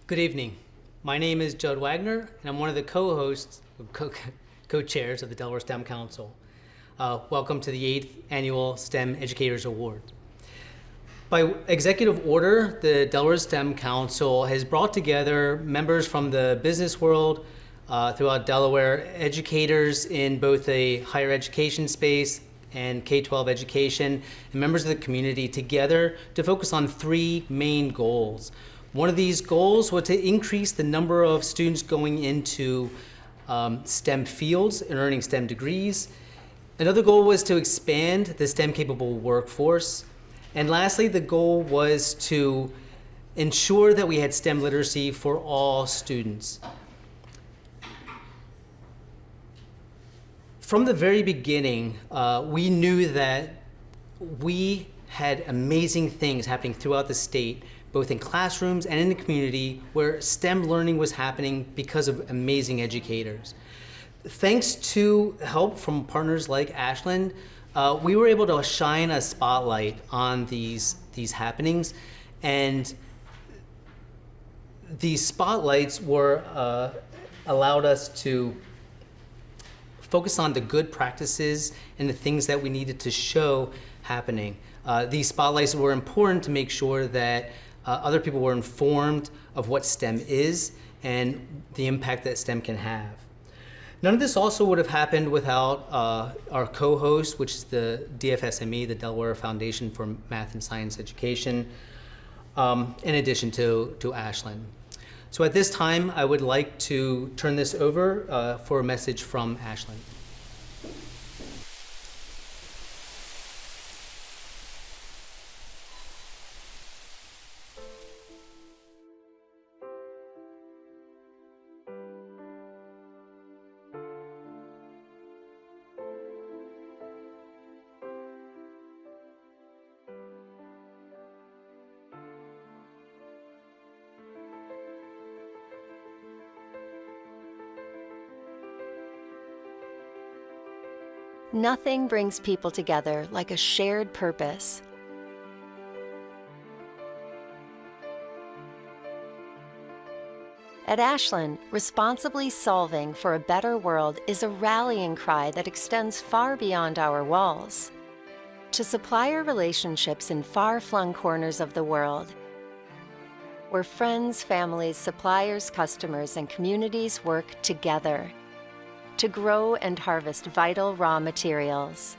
Good evening. My name is Joe Wagner, and I'm one of the co-hosts, co-chairs of the Delaware STEM Council. Welcome to the 8th Annual STEM Educators Awards. By executive order, the Delaware STEM Council has brought together members from the business world throughout Delaware, educators in both the higher education space and K-12 education, and members of the community together to focus on three main goals. One of these goals was to increase the number of students going into STEM fields and earning STEM degrees. Another goal was to expand the STEM-capable workforce. And lastly, the goal was to ensure that we had STEM literacy for all students. From the very beginning, we knew that we had amazing things happening throughout the state, both in classrooms and in the community, where STEM learning was happening because of amazing educators. Thanks to help from partners like Ashland, we were able to shine a spotlight on these happenings, and these spotlights were allowed us to focus on the good practices and the things that we needed to show happening. These spotlights were important to make sure that other people were informed of what STEM is and the impact that STEM can have. None of this also would have happened without our co-host, which is the DFSME, the Delaware Foundation for Math and Science Education, in addition to Ashland. So at this time, I would like to turn this over for a message from Ashland. Nothing brings people together like a shared purpose. At Ashland, responsibly solving for a better world is a rallying cry that extends far beyond our walls. To supplier relationships in far-flung corners of the world, where friends, families, suppliers, customers, and communities work together to grow and harvest vital raw materials.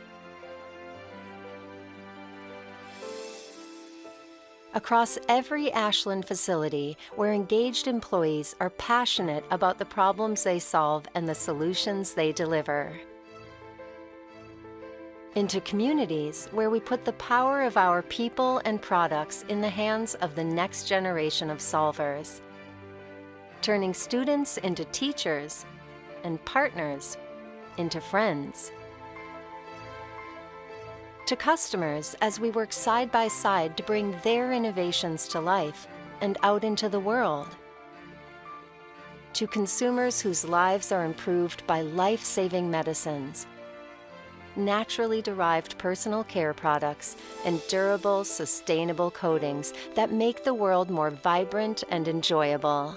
Across every Ashland facility, where engaged employees are passionate about the problems they solve and the solutions they deliver. Into communities where we put the power of our people and products in the hands of the next generation of solvers, turning students into teachers and partners into friends. To customers, as we work side by side to bring their innovations to life and out into the world. To consumers whose lives are improved by life-saving medicines, naturally derived personal care products, and durable, sustainable coatings that make the world more vibrant and enjoyable.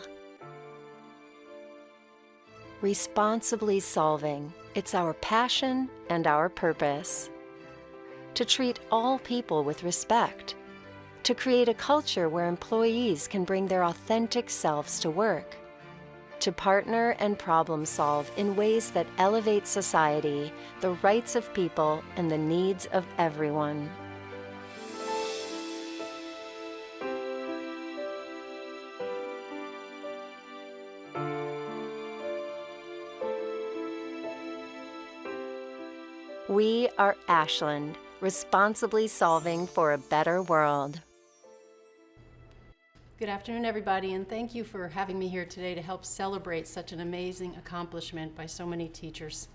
Responsibly solving, it's our passion and our purpose. To treat all people with respect. To create a culture where employees can bring their authentic selves to work. To partner and problem solve in ways that elevate society, the rights of people, and the needs of everyone. We are Ashland, responsibly solving for a better world. Good afternoon, everybody, and thank you for having me here today to help celebrate such an amazing accomplishment by so many teachers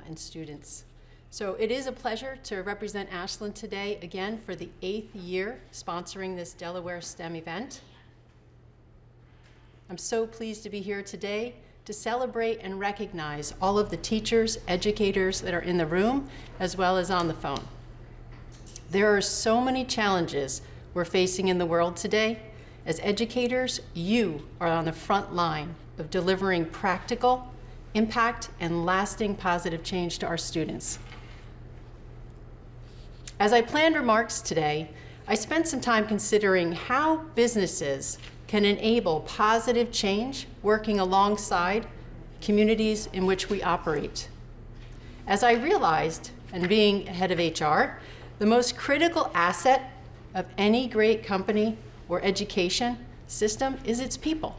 and students. So it is a pleasure to represent Ashland today, again, for the 8th year sponsoring this Delaware STEM event. I'm so pleased to be here today to celebrate and recognize all of the teachers, educators that are in the room, as well as on the phone. There are so many challenges we're facing in the world today, As educators, you are on the front line of delivering practical impact and lasting positive change to our students. As I planned remarks today, I spent some time considering how businesses can enable positive change working alongside communities in which we operate. As I realized, and being head of HR, the most critical asset of any great company or education system is its people.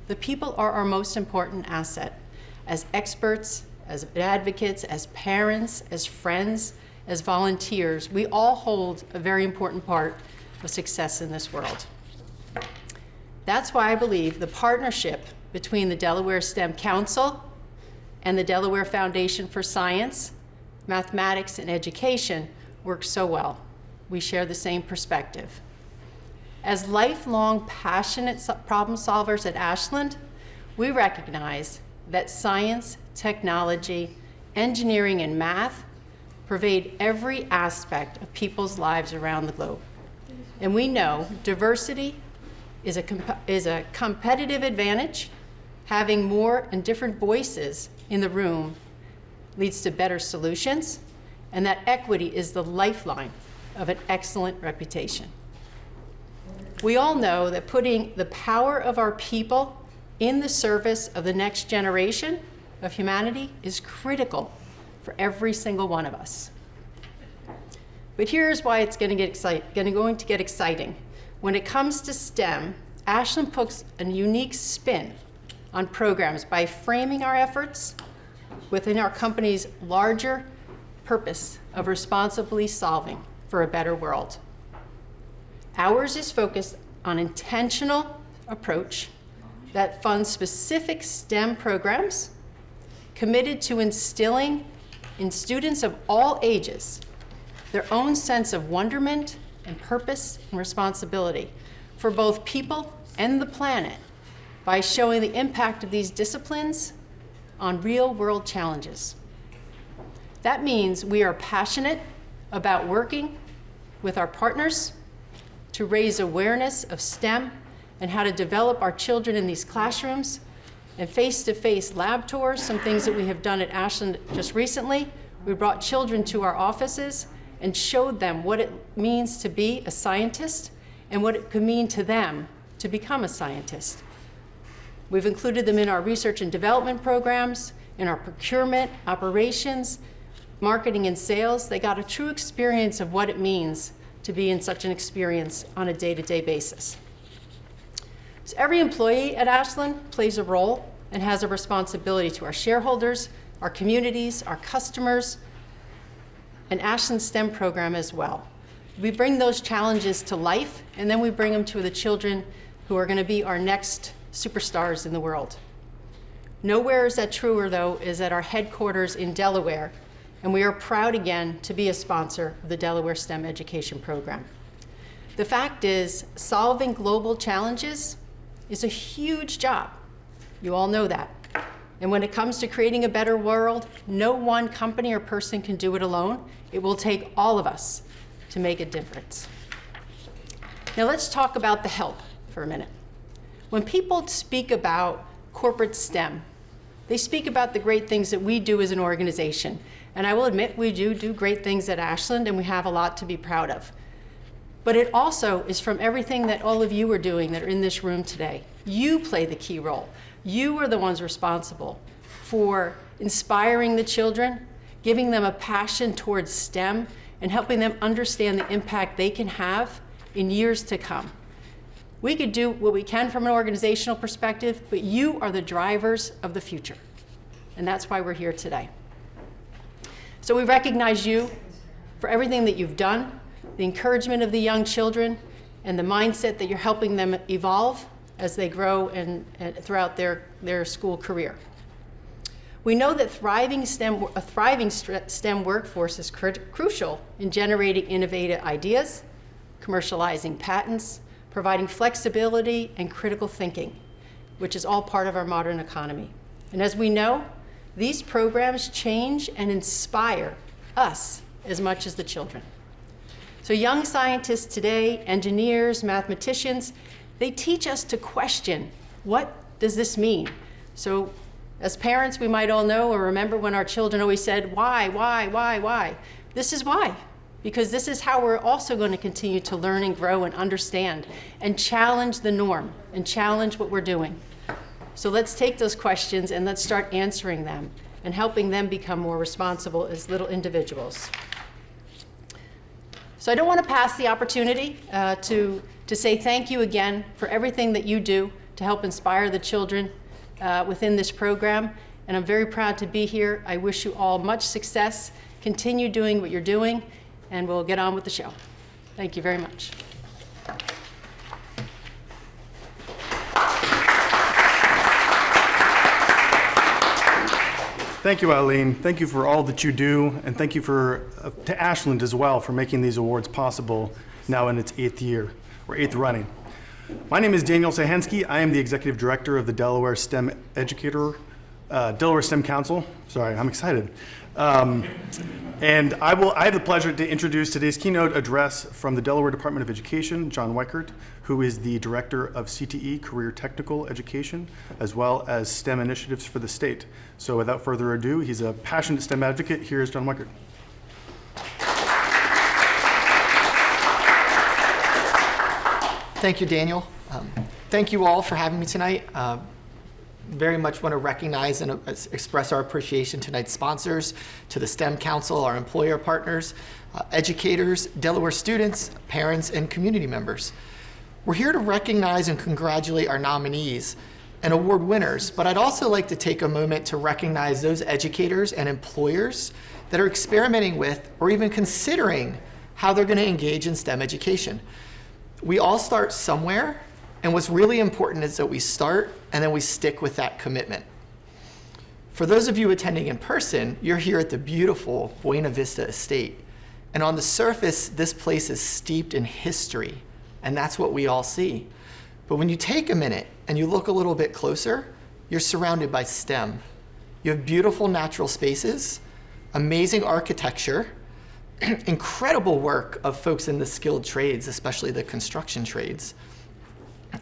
The people are our most important asset. As experts, as advocates, as parents, as friends, as volunteers, we all hold a very important part of success in this world. That's why I believe the partnership between the Delaware STEM Council and the Delaware Foundation for Science, Mathematics, and Education works so well. We share the same perspective. As lifelong, passionate problem solvers at Ashland, we recognize that science, technology, engineering, and math pervade every aspect of people's lives around the globe. And we know diversity is a competitive advantage. Having more and different voices in the room leads to better solutions, and that equity is the lifeline of an excellent reputation. We all know that putting the power of our people in the service of the next generation of humanity is critical for every single one of us. But here's why it's going to get exciting. When it comes to STEM, Ashland puts a unique spin on programs by framing our efforts within our company's larger purpose of responsibly solving for a better world. Ours is focused on intentional approach that funds specific STEM programs committed to instilling in students of all ages their own sense of wonderment and purpose and responsibility for both people and the planet by showing the impact of these disciplines on real-world challenges. That means we are passionate about working with our partners to raise awareness of STEM and how to develop our children in these classrooms, and face-to-face lab tours, some things that we have done at Ashland just recently. We brought children to our offices and showed them what it means to be a scientist and what it could mean to them to become a scientist. We've included them in our research and development programs, in our procurement, operations, marketing, and sales. They got a true experience of what it means to be in such an experience on a day-to-day basis. So every employee at Ashland plays a role and has a responsibility to our shareholders, our communities, our customers, and Ashland's STEM program as well. We bring those challenges to life, and then we bring them to the children who are going to be our next superstars in the world. Nowhere is that truer, though, is at our headquarters in Delaware, and we are proud again to be a sponsor of the Delaware STEM Education Program. The fact is, solving global challenges is a huge job. You all know that. And when it comes to creating a better world, no one company or person can do it alone. It will take all of us to make a difference. Now let's talk about the help for a minute. When people speak about corporate STEM, they speak about the great things that we do as an organization. And I will admit we do great things at Ashland, and we have a lot to be proud of. But it also is from everything that all of you are doing that are in this room today. You play the key role. You are the ones responsible for inspiring the children, giving them a passion towards STEM, and helping them understand the impact they can have in years to come. We could do what we can from an organizational perspective, but you are the drivers of the future. And that's why we're here today. So we recognize you for everything that you've done, the encouragement of the young children, and the mindset that you're helping them evolve as they grow and throughout their school career. We know that a thriving STEM workforce is crucial in generating innovative ideas, commercializing patents, providing flexibility and critical thinking, which is all part of our modern economy. And as we know, these programs change and inspire us as much as the children. So young scientists today, engineers, mathematicians, They teach us to question, what does this mean? So as parents, we might all know or remember when our children always said, why? This is why. Because this is how we're also going to continue to learn and grow and understand and challenge the norm and challenge what we're doing. So let's take those questions and let's start answering them and helping them become more responsible as little individuals. So I don't want to pass the opportunity to say thank you again for everything that you do to help inspire the children within this program. And I'm very proud to be here. I wish you all much success. Continue doing what you're doing, and we'll get on with the show. Thank you very much. Thank you, Eileen. Thank you for all that you do, and thank you to Ashland as well for making these awards possible now in its 8th year, or 8th running. My name is Daniel Sahensky. I am the Executive Director of the Delaware STEM Delaware STEM Council. Sorry, I'm excited. And I have the pleasure to introduce today's keynote address from the Delaware Department of Education, John Weichert, who is the Director of CTE, Career Technical Education, as well as STEM initiatives for the state. So without further ado, he's a passionate STEM advocate. Here's John Weichert. Thank you, Daniel. Thank you all for having me tonight. Very much want to recognize and express our appreciation to tonight's sponsors, to the STEM Council, our employer partners, educators, Delaware students, parents, and community members. We're here to recognize and congratulate our nominees and award winners, but I'd also like to take a moment to recognize those educators and employers that are experimenting with or even considering how they're going to engage in STEM education. We all start somewhere, and what's really important is that we start and then we stick with that commitment. For those of you attending in person, you're here at the beautiful Buena Vista estate. And on the surface, this place is steeped in history, and that's what we all see. But when you take a minute and you look a little bit closer, you're surrounded by STEM. You have beautiful natural spaces, amazing architecture, incredible work of folks in the skilled trades, especially the construction trades.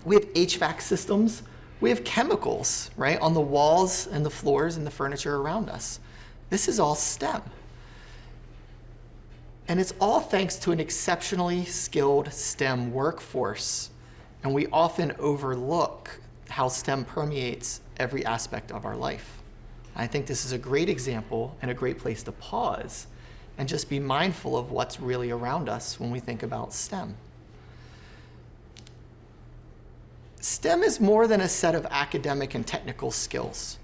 We have HVAC systems, we have chemicals, right, on the walls and the floors and the furniture around us. This is all STEM. And it's all thanks to an exceptionally skilled STEM workforce. And we often overlook how STEM permeates every aspect of our life. I think this is a great example and a great place to pause and just be mindful of what's really around us when we think about STEM. STEM is more than a set of academic and technical skills.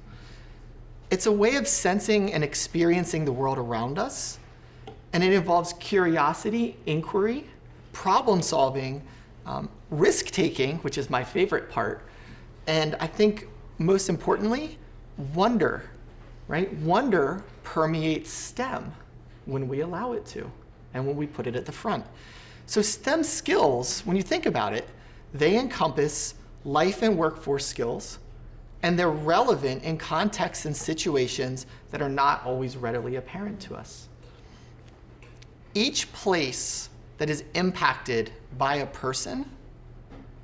It's a way of sensing and experiencing the world around us, and it involves curiosity, inquiry, problem solving, risk-taking, which is my favorite part, and I think most importantly, wonder, right? Wonder permeates STEM when we allow it to and when we put it at the front. So STEM skills, when you think about it, they encompass life and workforce skills, and they're relevant in contexts and situations that are not always readily apparent to us. Each place that is impacted by a person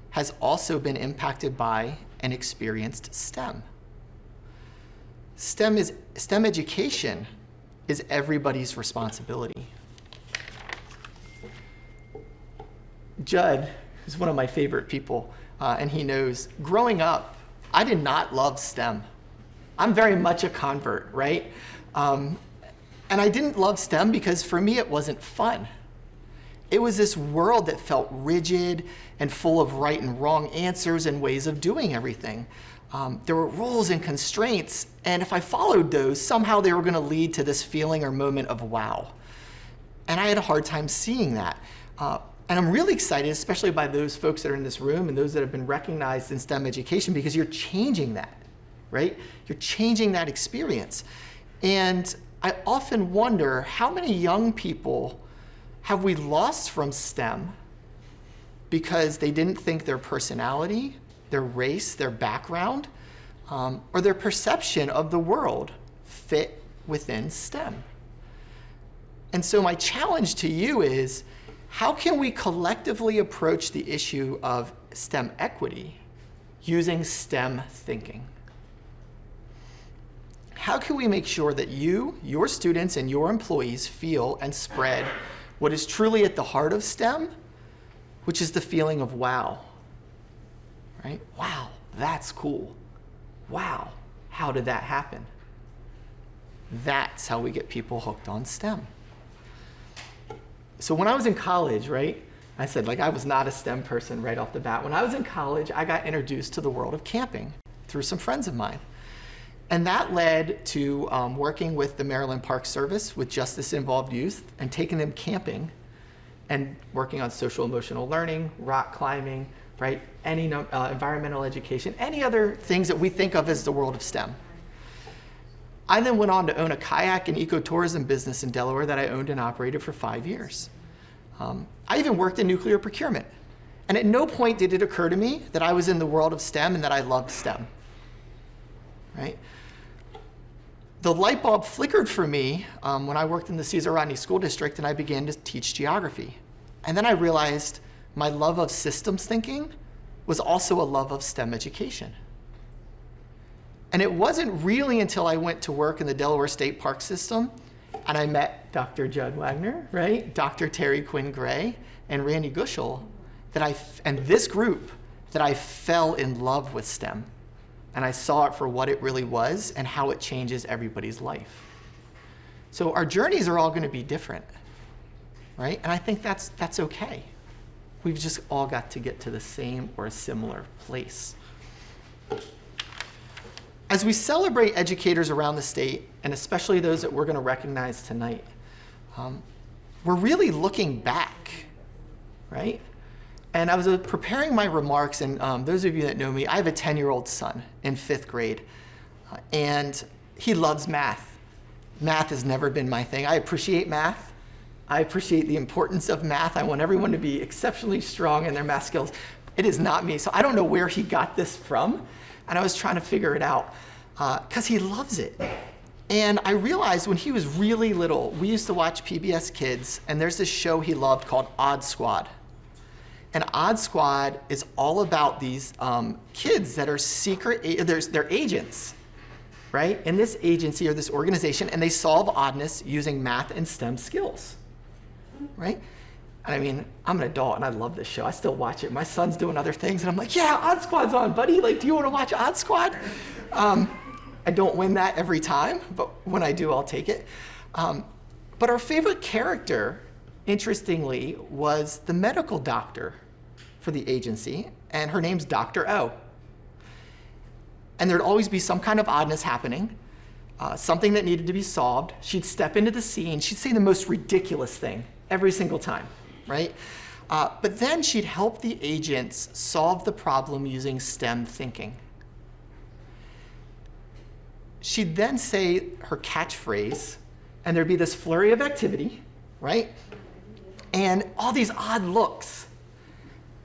has also been impacted by and experienced STEM. STEM education is everybody's responsibility. Judd is one of my favorite people, and he knows, growing up, I did not love STEM. I'm very much a convert, right? And I didn't love STEM because for me it wasn't fun. It was this world that felt rigid and full of right and wrong answers and ways of doing everything. There were rules and constraints, and if I followed those, somehow they were going to lead to this feeling or moment of wow. And I had a hard time seeing that. And I'm really excited, especially by those folks that are in this room and those that have been recognized in STEM education, because you're changing that, right? You're changing that experience. And I often wonder, how many young people have we lost from STEM because they didn't think their personality, their race, their background, or their perception of the world fit within STEM? And so my challenge to you is, how can we collectively approach the issue of STEM equity using STEM thinking? How can we make sure that you, your students, and your employees feel and spread what is truly at the heart of STEM, which is the feeling of wow, right? Wow, that's cool. Wow, how did that happen? That's how we get people hooked on STEM. So when I was in college, right, I said, like, I was not a STEM person right off the bat. When I was in college, I got introduced to the world of camping through some friends of mine. And that led to working with the Maryland Park Service with justice-involved youth and taking them camping and working on social emotional learning, rock climbing, right? Any environmental education, any other things that we think of as the world of STEM. I then went on to own a kayak and ecotourism business in Delaware that I owned and operated for 5 years. I even worked in nuclear procurement. And at no point did it occur to me that I was in the world of STEM and that I loved STEM, right? The light bulb flickered for me when I worked in the Cesar Rodney School District and I began to teach geography. And then I realized my love of systems thinking was also a love of STEM education. And it wasn't really until I went to work in the Delaware State Park system and I met Dr. Joe Wagner, right? Dr. Terry Quinn Gray and Randy Gushel, and this group, that I fell in love with STEM. And I saw it for what it really was and how it changes everybody's life. So our journeys are all going to be different, right? And I think that's okay. We've just all got to get to the same or a similar place. As we celebrate educators around the state, and especially those that we're going to recognize tonight, we're really looking back, right? And I was preparing my remarks, and those of you that know me, I have a 10-year-old son in 5th grade, and he loves math. Math has never been my thing. I appreciate math. I appreciate the importance of math. I want everyone to be exceptionally strong in their math skills. It is not me, so I don't know where he got this from, and I was trying to figure it out, because he loves it. And I realized when he was really little, we used to watch PBS Kids, and there's this show he loved called Odd Squad. And Odd Squad is all about these kids that are they're agents, right? In this agency or this organization, and they solve oddness using math and STEM skills, right? And I mean, I'm an adult and I love this show. I still watch it. My son's doing other things and I'm like, yeah, Odd Squad's on, buddy. Like, do you want to watch Odd Squad? I don't win that every time, but when I do, I'll take it. But our favorite character, interestingly, was the medical doctor for the agency, and her name's Dr. O. And there'd always be some kind of oddness happening, something that needed to be solved. She'd step into the scene, she'd say the most ridiculous thing every single time, right? But then she'd help the agents solve the problem using STEM thinking. She'd then say her catchphrase, and there'd be this flurry of activity, right? And all these odd looks.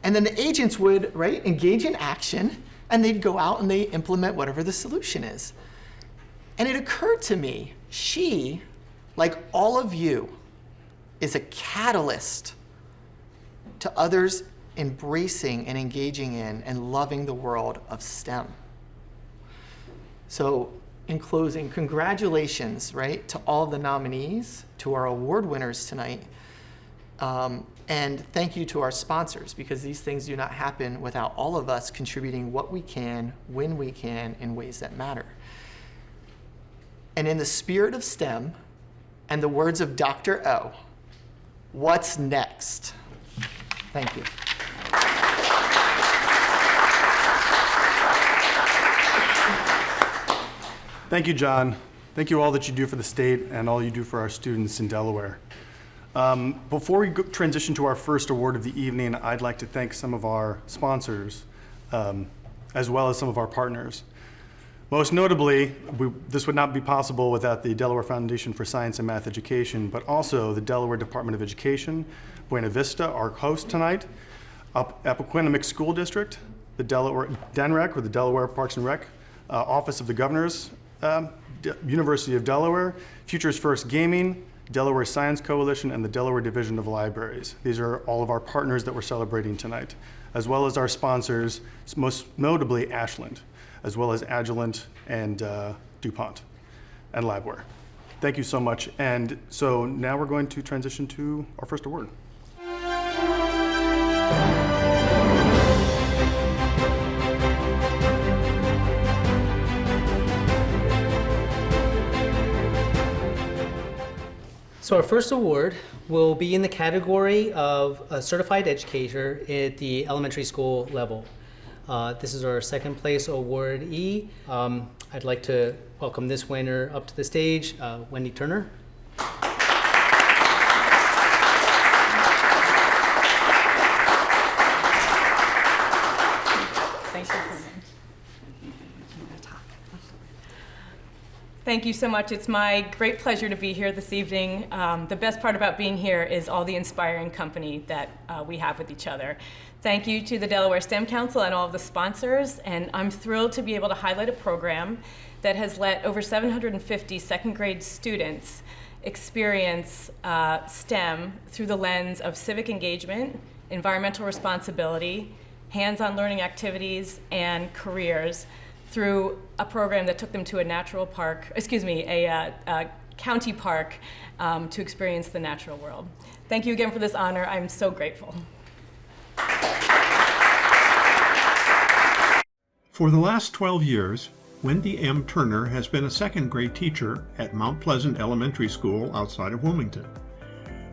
And then the agents would, right, engage in action, and they'd go out and they implement whatever the solution is. And it occurred to me, she, like all of you, is a catalyst to others embracing and engaging in and loving the world of STEM. So in closing, congratulations, right, to all the nominees, to our award winners tonight. And thank you to our sponsors, because these things do not happen without all of us contributing what we can, when we can, in ways that matter. And in the spirit of STEM and the words of Dr. O, what's next? Thank you. Thank you, John. Thank you all that you do for the state and all you do for our students in Delaware. Before we transition to our first award of the evening, I'd like to thank some of our sponsors, as well as some of our partners. Most notably, this would not be possible without the Delaware Foundation for Science and Math Education, but also the Delaware Department of Education, Buena Vista, our host tonight, Appoquinimink School District, the Delaware DENREC, or the Delaware Parks and Rec, Office of the Governor's, University of Delaware, Futures First Gaming, Delaware Science Coalition, and the Delaware Division of Libraries. These are all of our partners that we're celebrating tonight, as well as our sponsors, most notably Ashland, as well as Agilent and DuPont and Labware. Thank you so much. And so now we're going to transition to our first award. So our first award will be in the category of a certified educator at the elementary school level. This is our second place awardee. I'd like to welcome this winner up to the stage, Wendy Turner. Thank you so much. It's my great pleasure to be here this evening. The best part about being here is all the inspiring company that we have with each other. Thank you to the Delaware STEM Council and all of the sponsors, and I'm thrilled to be able to highlight a program that has let over 750 second grade students experience STEM through the lens of civic engagement, environmental responsibility, hands-on learning activities, and careers through a program that took them to a county park to experience the natural world. Thank you again for this honor. I'm so grateful. For the last 12 years, Wendy M. Turner has been a second grade teacher at Mount Pleasant Elementary School outside of Wilmington.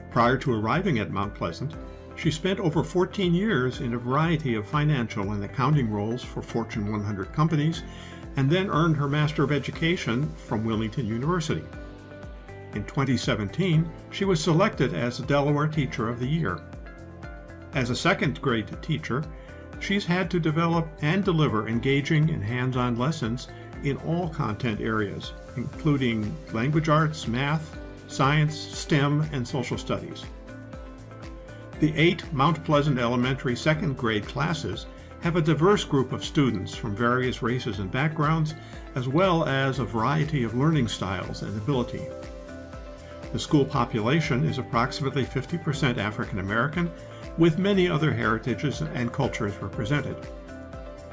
Prior to arriving at Mount Pleasant, she spent over 14 years in a variety of financial and accounting roles for Fortune 100 companies, and then earned her Master of Education from Wilmington University. In 2017, she was selected as the Delaware Teacher of the Year. As a second grade teacher, she's had to develop and deliver engaging and hands-on lessons in all content areas, including language arts, math, science, STEM, and social studies. The 8 Mount Pleasant Elementary second grade classes have a diverse group of students from various races and backgrounds, as well as a variety of learning styles and ability. The school population is approximately 50% African American, with many other heritages and cultures represented.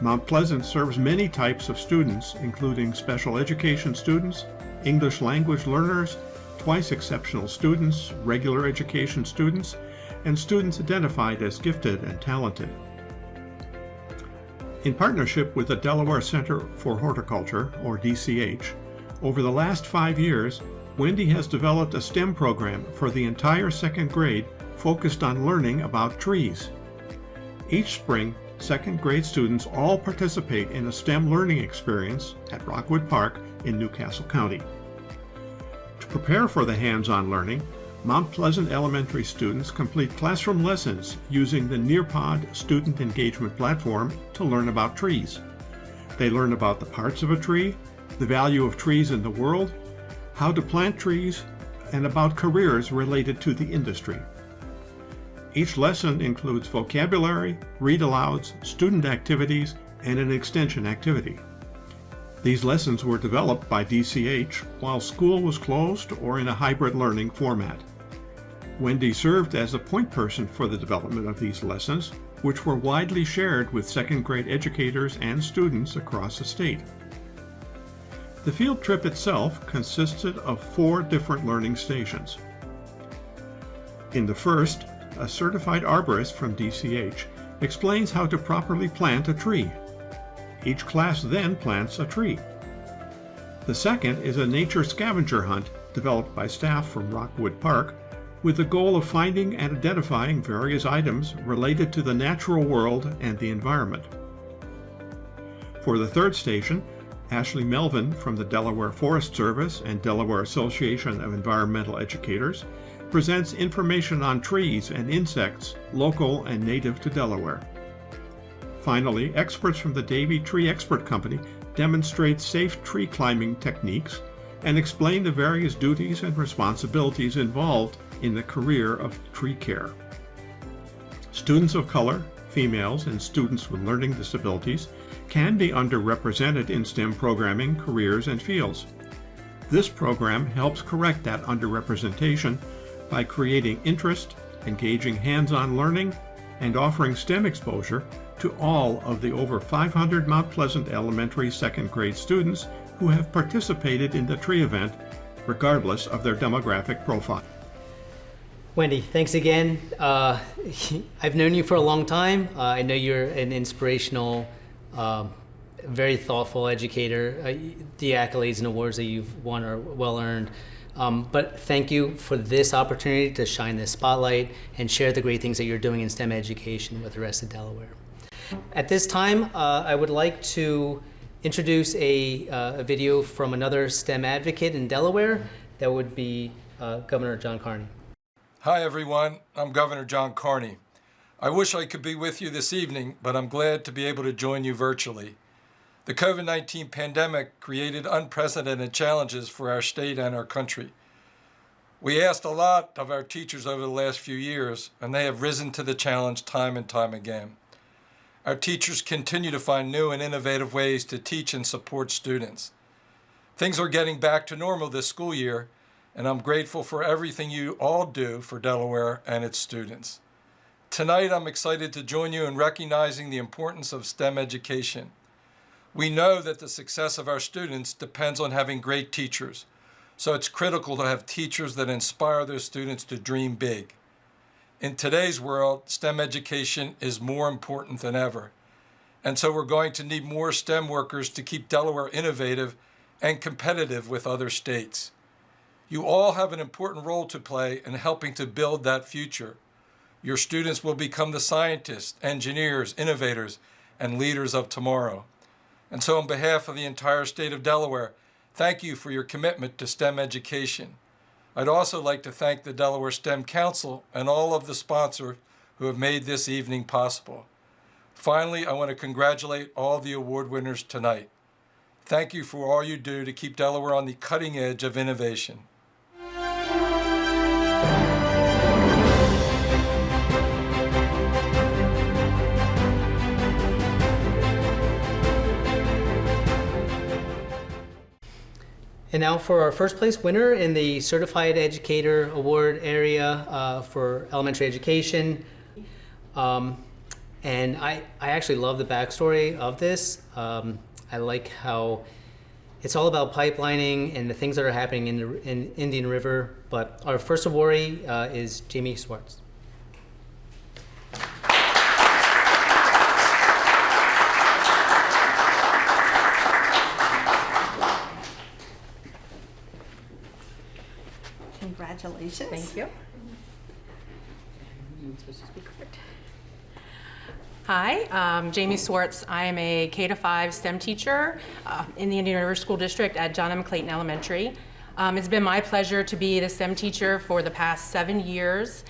Mount Pleasant serves many types of students, including special education students, English language learners, twice exceptional students, regular education students, and students identified as gifted and talented. In partnership with the Delaware Center for Horticulture, or DCH, over the last 5 years, Wendy has developed a STEM program for the entire second grade focused on learning about trees. Each spring, second grade students all participate in a STEM learning experience at Rockwood Park in New Castle County. To prepare for the hands-on learning, Mount Pleasant Elementary students complete classroom lessons using the Nearpod student engagement platform to learn about trees. They learn about the parts of a tree, the value of trees in the world, how to plant trees, and about careers related to the industry. Each lesson includes vocabulary, read-alouds, student activities, and an extension activity. These lessons were developed by DCH while school was closed or in a hybrid learning format. Wendy served as a point person for the development of these lessons, which were widely shared with second grade educators and students across the state. The field trip itself consisted of 4 different learning stations. In the first, a certified arborist from DCH explains how to properly plant a tree. Each class then plants a tree. The second is a nature scavenger hunt developed by staff from Rockwood Park with the goal of finding and identifying various items related to the natural world and the environment. For the third station, Ashley Melvin from the Delaware Forest Service and Delaware Association of Environmental Educators presents information on trees and insects local and native to Delaware. Finally, experts from the Davie Tree Expert Company demonstrate safe tree climbing techniques and explain the various duties and responsibilities involved in the career of tree care. Students of color, females, and students with learning disabilities can be underrepresented in STEM programming, careers, and fields. This program helps correct that underrepresentation by creating interest, engaging hands-on learning, and offering STEM exposure to all of the over 500 Mount Pleasant Elementary second grade students who have participated in the tree event, regardless of their demographic profile. Wendy, thanks again. I've known you for a long time. I know you're an inspirational, very thoughtful educator. The accolades and awards that you've won are well earned. But thank you for this opportunity to shine this spotlight and share the great things that you're doing in STEM education with the rest of Delaware. At this time, I would like to introduce a video from another STEM advocate in Delaware. That would be Governor John Carney. Hi everyone, I'm Governor John Carney. I wish I could be with you this evening, but I'm glad to be able to join you virtually. The COVID-19 pandemic created unprecedented challenges for our state and our country. We asked a lot of our teachers over the last few years, and they have risen to the challenge time and time again. Our teachers continue to find new and innovative ways to teach and support students. Things are getting back to normal this school year, and I'm grateful for everything you all do for Delaware and its students. Tonight, I'm excited to join you in recognizing the importance of STEM education. We know that the success of our students depends on having great teachers, so it's critical to have teachers that inspire their students to dream big. In today's world, STEM education is more important than ever, and so we're going to need more STEM workers to keep Delaware innovative and competitive with other states. You all have an important role to play in helping to build that future. Your students will become the scientists, engineers, innovators, and leaders of tomorrow. And so on behalf of the entire state of Delaware, thank you for your commitment to STEM education. I'd also like to thank the Delaware STEM Council and all of the sponsors who have made this evening possible. Finally, I want to congratulate all the award winners tonight. Thank you for all you do to keep Delaware on the cutting edge of innovation. And now for our first place winner in the Certified Educator Award area for elementary education. And I actually love the backstory of this. I like how it's all about pipelining and the things that are happening in Indian River. But our first awardee is Jamie Swartz. Congratulations. Thank you. Hi, I'm Jamie Swartz. I am a K-5 STEM teacher in the Indian River School District at John M. Clayton Elementary. It's been my pleasure to be the STEM teacher for the past 7 years.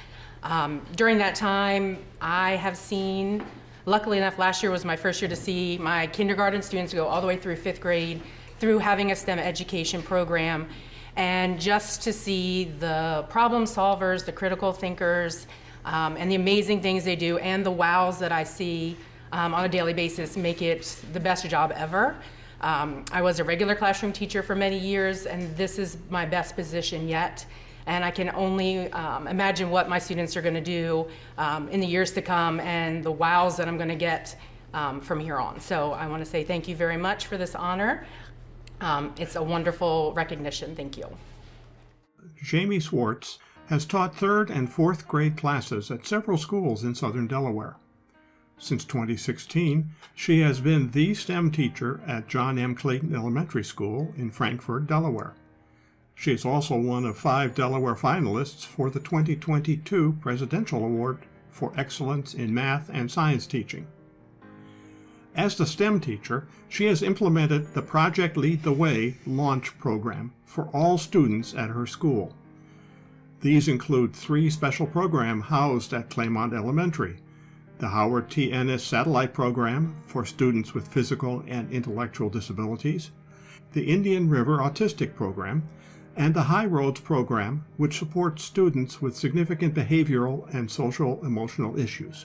During that time, I have seen, luckily enough, last year was my first year to see my kindergarten students go all the way through 5th grade through having a STEM education program. And just to see the problem solvers, the critical thinkers, and the amazing things they do, and the wows that I see on a daily basis make it the best job ever. I was a regular classroom teacher for many years, and this is my best position yet. And I can only imagine what my students are going to do in the years to come, and the wows that I'm going to get from here on. So I want to say thank you very much for this honor. It's a wonderful recognition. Thank you. Jamie Swartz has taught 3rd and 4th grade classes at several schools in southern Delaware. Since 2016, she has been the STEM teacher at John M. Clayton Elementary School in Frankfort, Delaware. She is also one of 5 Delaware finalists for the 2022 Presidential Award for Excellence in Math and Science Teaching. As the STEM teacher, she has implemented the Project Lead the Way launch program for all students at her school. These include 3 special programs housed at Claymont Elementary: the Howard T. Ennis Satellite Program for students with physical and intellectual disabilities, the Indian River Autistic Program, and the High Roads Program, which supports students with significant behavioral and social-emotional issues.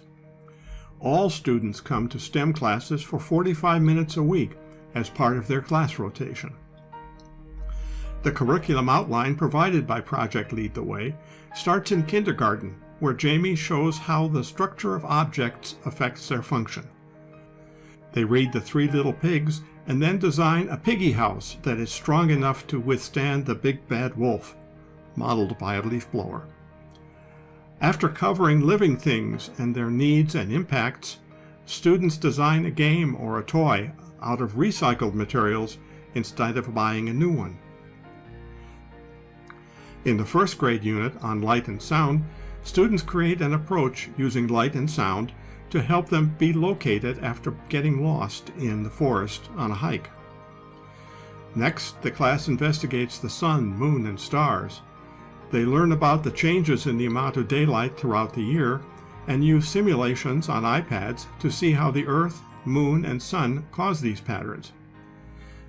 All students come to STEM classes for 45 minutes a week as part of their class rotation. The curriculum outline provided by Project Lead the Way starts in kindergarten, where Jamie shows how the structure of objects affects their function. They read The Three Little Pigs and then design a piggy house that is strong enough to withstand the big bad wolf, modeled by a leaf blower. After covering living things and their needs and impacts, students design a game or a toy out of recycled materials instead of buying a new one. In the first grade unit on light and sound, students create an approach using light and sound to help them be located after getting lost in the forest on a hike. Next, the class investigates the sun, moon, and stars. They learn about the changes in the amount of daylight throughout the year and use simulations on iPads to see how the Earth, moon, and sun cause these patterns.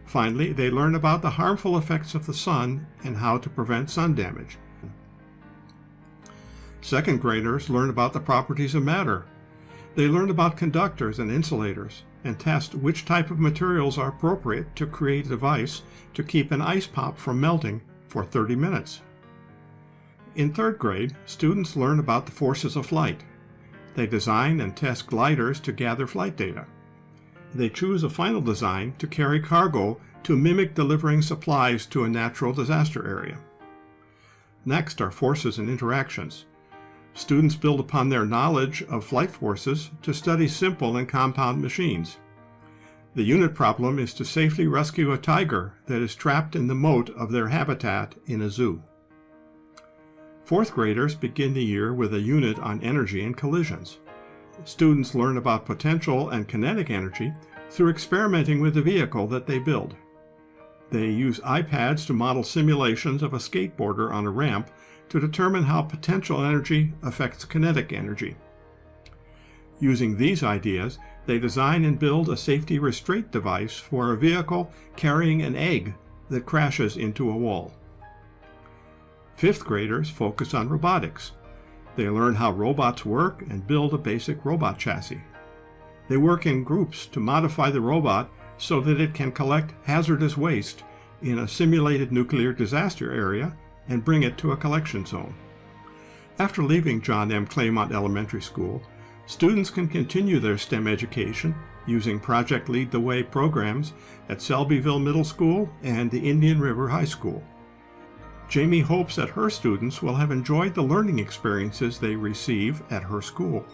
Finally, they learn about the harmful effects of the sun and how to prevent sun damage. Second graders learn about the properties of matter. They learn about conductors and insulators and test which type of materials are appropriate to create a device to keep an ice pop from melting for 30 minutes. In third grade, students learn about the forces of flight. They design and test gliders to gather flight data. They choose a final design to carry cargo to mimic delivering supplies to a natural disaster area. Next are forces and interactions. Students build upon their knowledge of flight forces to study simple and compound machines. The unit problem is to safely rescue a tiger that is trapped in the moat of their habitat in a zoo. Fourth graders begin the year with a unit on energy and collisions. Students learn about potential and kinetic energy through experimenting with the vehicle that they build. They use iPads to model simulations of a skateboarder on a ramp to determine how potential energy affects kinetic energy. Using these ideas, they design and build a safety restraint device for a vehicle carrying an egg that crashes into a wall. Fifth graders focus on robotics. They learn how robots work and build a basic robot chassis. They work in groups to modify the robot so that it can collect hazardous waste in a simulated nuclear disaster area and bring it to a collection zone. After leaving John M. Claymont Elementary School, students can continue their STEM education using Project Lead the Way programs at Selbyville Middle School and the Indian River High School. Jamie hopes that her students will have enjoyed the learning experiences they receive at her school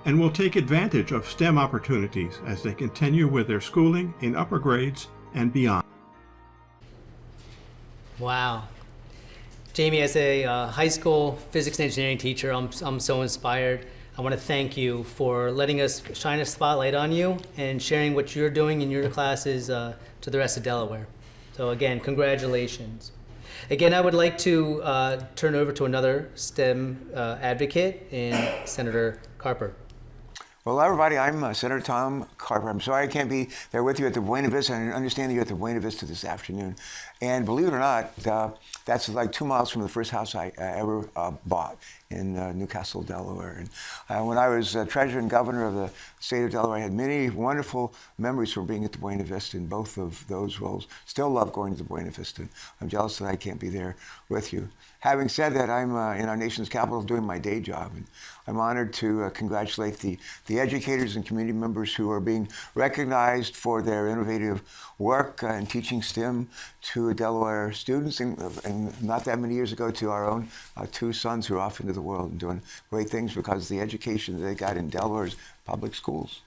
and will take advantage of STEM opportunities as they continue with their schooling in upper grades and beyond. Wow. Jamie, as a high school physics and engineering teacher, I'm so inspired. I want to thank you for letting us shine a spotlight on you and sharing what you're doing in your classes to the rest of Delaware. So again, congratulations. Again, I would like to turn over to another STEM advocate, and Senator Carper. Well, everybody, I'm Senator Tom Carper. I'm sorry I can't be there with you at the Buena Vista. I understand that you're at the Buena Vista this afternoon. And believe it or not, that's like 2 miles from the first house I ever bought in Newcastle, Delaware. And when I was treasurer and governor of the state of Delaware, I had many wonderful memories from being at the Buena Vista in both of those roles. Still love going to the Buena Vista. I'm jealous that I can't be there with you. Having said that, I'm in our nation's capital doing my day job. And I'm honored to congratulate the educators and community members who are being recognized for their innovative work in teaching STEM to Delaware students, and not that many years ago to our own 2 sons who are off into the world and doing great things because of the education that they got in Delaware's public schools.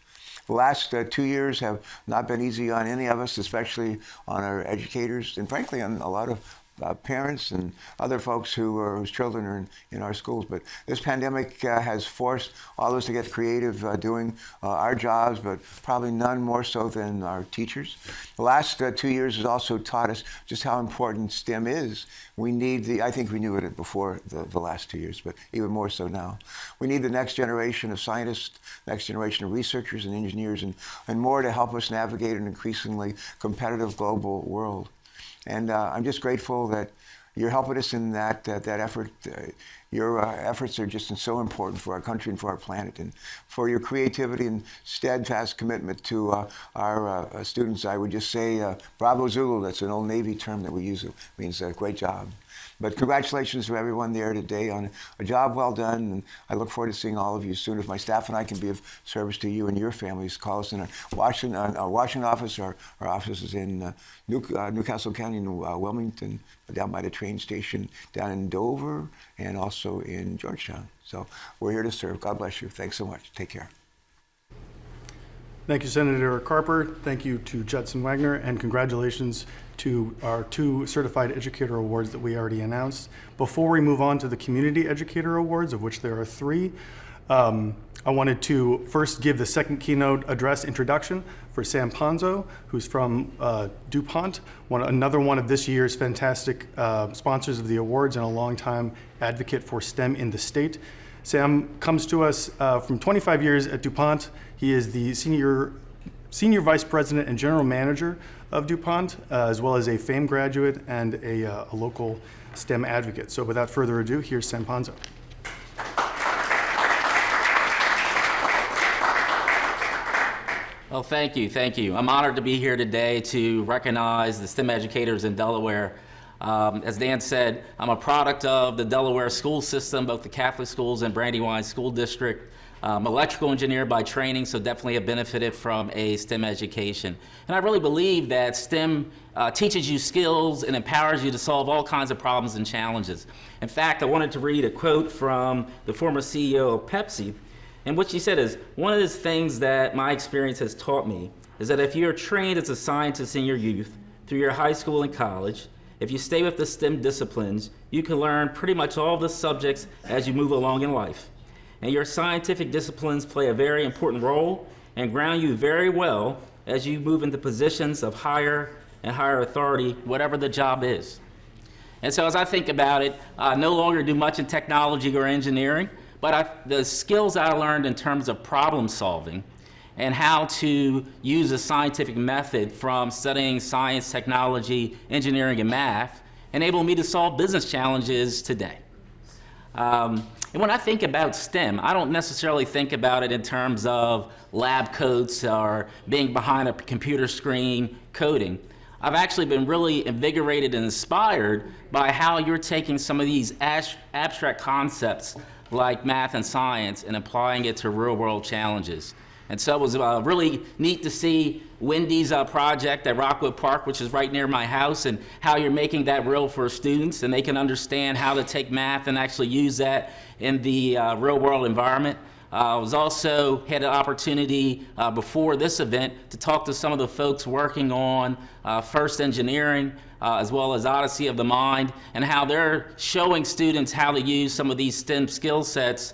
The last 2 years have not been easy on any of us, especially on our educators, and frankly on a lot of parents and other folks whose children are in our schools. But this pandemic has forced all of us to get creative doing our jobs, but probably none more so than our teachers. The last 2 years has also taught us just how important STEM is. We need I think we knew it before the last 2 years, but even more so now. We need the next generation of scientists, next generation of researchers and engineers, and more to help us navigate an increasingly competitive global world. And I'm just grateful that you're helping us in that effort. Your efforts are just so important for our country and for our planet, and for your creativity and steadfast commitment to our students. I would just say, bravo Zulu. That's an old Navy term that we use. It means great job. But congratulations to everyone there today on a job well done, and I look forward to seeing all of you soon. If my staff and I can be of service to you and your families, call us in our Washington office. Our office is in Newcastle County in Wilmington, down by the train station, down in Dover, and also in Georgetown. So we're here to serve. God bless you. Thanks so much. Take care. Thank you, Senator Carper. Thank you to Judson Wagner, and congratulations to our 2 Certified Educator Awards that we already announced. Before we move on to the Community Educator Awards, of which there are 3, I wanted to first give the second keynote address introduction for Sam Ponzo, who's from DuPont, another one of this year's fantastic sponsors of the awards and a longtime advocate for STEM in the state. Sam comes to us from 25 years at DuPont. He is the Senior Vice President and General Manager of DuPont, as well as a FAME graduate and a local STEM advocate. So without further ado, here's Sam Ponzo. Well, thank you. I'm honored to be here today to recognize the STEM educators in Delaware. As Dan said, I'm a product of the Delaware school system, both the Catholic schools and Brandywine School District. I'm an electrical engineer by training, so definitely have benefited from a STEM education. And I really believe that STEM teaches you skills and empowers you to solve all kinds of problems and challenges. In fact, I wanted to read a quote from the former CEO of Pepsi, and what she said is, one of the things that my experience has taught me is that if you're trained as a scientist in your youth, through your high school and college, if you stay with the STEM disciplines, you can learn pretty much all the subjects as you move along in life. And your scientific disciplines play a very important role and ground you very well as you move into positions of higher and higher authority, whatever the job is. And so as I think about it, I no longer do much in technology or engineering, but the skills I learned in terms of problem solving and how to use a scientific method from studying science, technology, engineering, and math enable me to solve business challenges today. And when I think about STEM, I don't necessarily think about it in terms of lab coats or being behind a computer screen coding. I've actually been really invigorated and inspired by how you're taking some of these abstract concepts like math and science and applying it to real-world challenges. And so it was really neat to see Wendy's project at Rockwood Park, which is right near my house, and how you're making that real for students, and they can understand how to take math and actually use that in the real-world environment. I was also had an opportunity before this event to talk to some of the folks working on FIRST Engineering, as well as Odyssey of the Mind, and how they're showing students how to use some of these STEM skill sets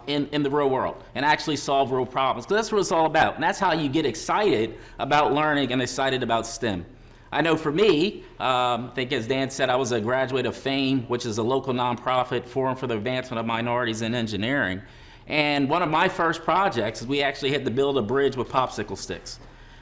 in the real world and actually solve real problems. Because that's what it's all about. And that's how you get excited about learning and excited about STEM. I know for me, I think as Dan said, I was a graduate of FAME, which is a local nonprofit forum for the advancement of minorities in engineering. And one of my first projects is we actually had to build a bridge with popsicle sticks.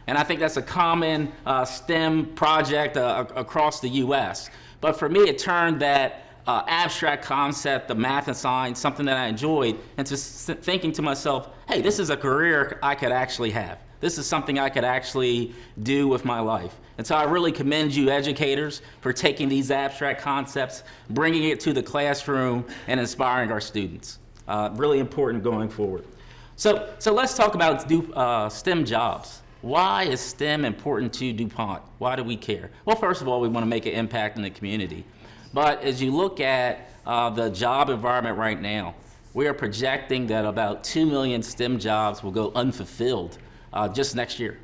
And I think that's a common STEM project across the US. But for me, it turned that abstract concept of math and science, something that I enjoyed, into thinking to myself, hey, this is a career I could actually have. This is something I could actually do with my life. And so I really commend you educators for taking these abstract concepts, bringing it to the classroom, and inspiring our students. Really important going forward. So let's talk about STEM jobs. Why is STEM important to DuPont? Why do we care? Well, first of all, we want to make an impact in the community. But as you look at the job environment right now, we are projecting that about 2 million STEM jobs will go unfulfilled just next year.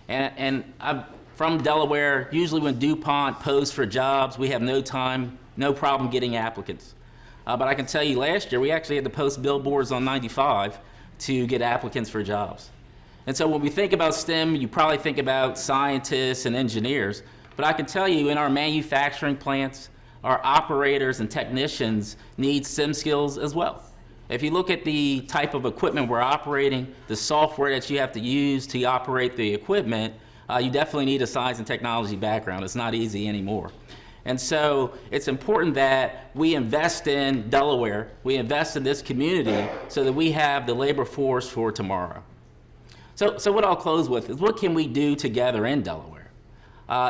And I'm from Delaware. Usually when DuPont posts for jobs, we have no problem getting applicants. But I can tell you last year, we actually had to post billboards on 95 to get applicants for jobs. And so when we think about STEM, you probably think about scientists and engineers. But I can tell you in our manufacturing plants, our operators and technicians need STEM skills as well. If you look at the type of equipment we're operating, the software that you have to use to operate the equipment, you definitely need a science and technology background. It's not easy anymore. And so it's important that we invest in Delaware, we invest in this community so that we have the labor force for tomorrow. So what I'll close with is, what can we do together in Delaware?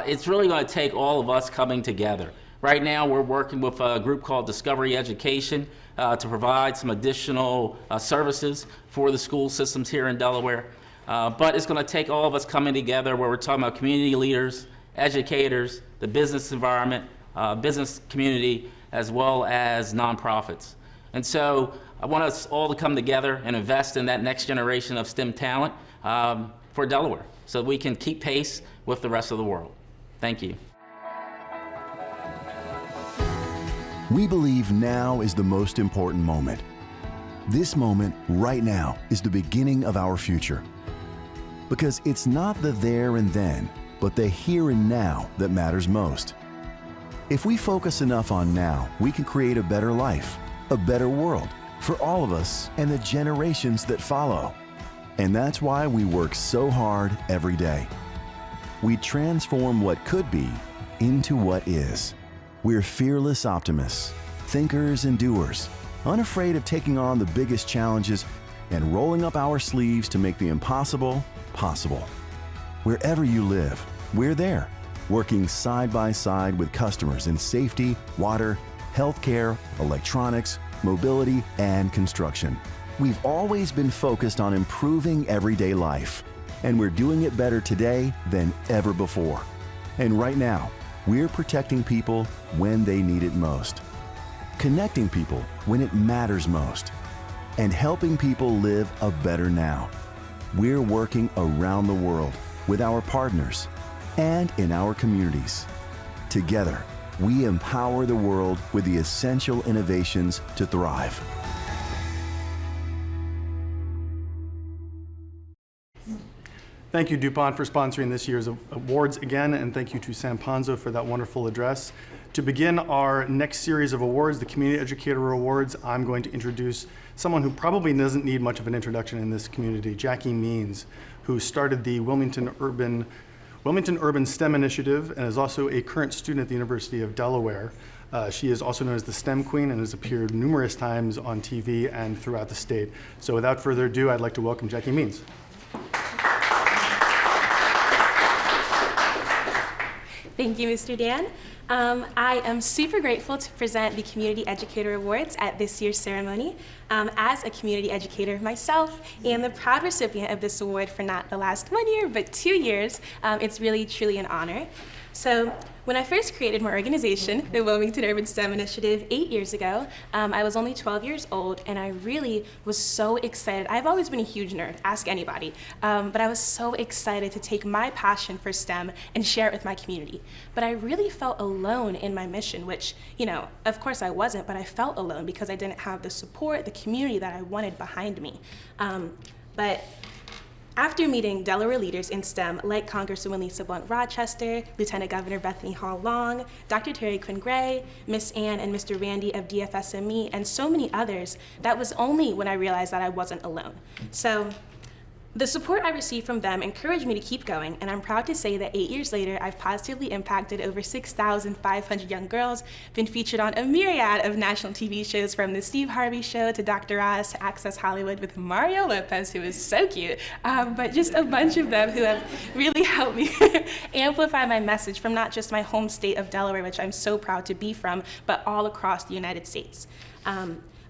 It's really going to take all of us coming together. Right now we're working with a group called Discovery Education to provide some additional services for the school systems here in Delaware. But it's going to take all of us coming together, where we're talking about community leaders, educators, the business environment, business community, as well as nonprofits. And so I want us all to come together and invest in that next generation of STEM talent for Delaware, so that we can keep pace with the rest of the world. Thank you. We believe now is the most important moment. This moment, right now, is the beginning of our future. Because it's not the there and then, but the here and now that matters most. If we focus enough on now, we can create a better life, a better world, for all of us and the generations that follow. And that's why we work so hard every day. We transform what could be into what is. We're fearless optimists, thinkers and doers, unafraid of taking on the biggest challenges and rolling up our sleeves to make the impossible possible. Wherever you live, we're there, working side by side with customers in safety, water, healthcare, electronics, mobility, and construction. We've always been focused on improving everyday life, and we're doing it better today than ever before. And right now, we're protecting people when they need it most, connecting people when it matters most, and helping people live a better now. We're working around the world with our partners and in our communities. Together, we empower the world with the essential innovations to thrive. Thank you, DuPont, for sponsoring this year's awards again, and thank you to Sam Ponzo for that wonderful address. To begin our next series of awards, the Community Educator Awards, I'm going to introduce someone who probably doesn't need much of an introduction in this community, Jackie Means, who started the Wilmington Urban STEM Initiative and is also a current student at the University of Delaware. She is also known as the STEM Queen and has appeared numerous times on TV and throughout the state. So without further ado, I'd like to welcome Jackie Means. Thank you, Mr. Dan. I am super grateful to present the Community Educator Awards at this year's ceremony. As a community educator myself and the proud recipient of this award for not the last 1 year, but 2 years, it's really, truly an honor. So when I first created my organization, the Wilmington Urban STEM Initiative, 8 years ago, I was only 12 years old, and I really was so excited. I've always been a huge nerd, ask anybody, but I was so excited to take my passion for STEM and share it with my community. But I really felt alone in my mission, which, you know, of course I wasn't, but I felt alone because I didn't have the support, the community that I wanted behind me. But after meeting Delaware leaders in STEM like Congresswoman Lisa Blunt Rochester, Lieutenant Governor Bethany Hall Long, Dr. Terry Quinn Gray, Miss Ann and Mr. Randy of DFSME, and so many others, that was only when I realized that I wasn't alone. So the support I received from them encouraged me to keep going, and I'm proud to say that 8 years later, I've positively impacted over 6,500 young girls, been featured on a myriad of national TV shows, from The Steve Harvey Show to Dr. Oz to Access Hollywood with Mario Lopez, who is so cute, but just a bunch of them who have really helped me amplify my message from not just my home state of Delaware, which I'm so proud to be from, but all across the United States.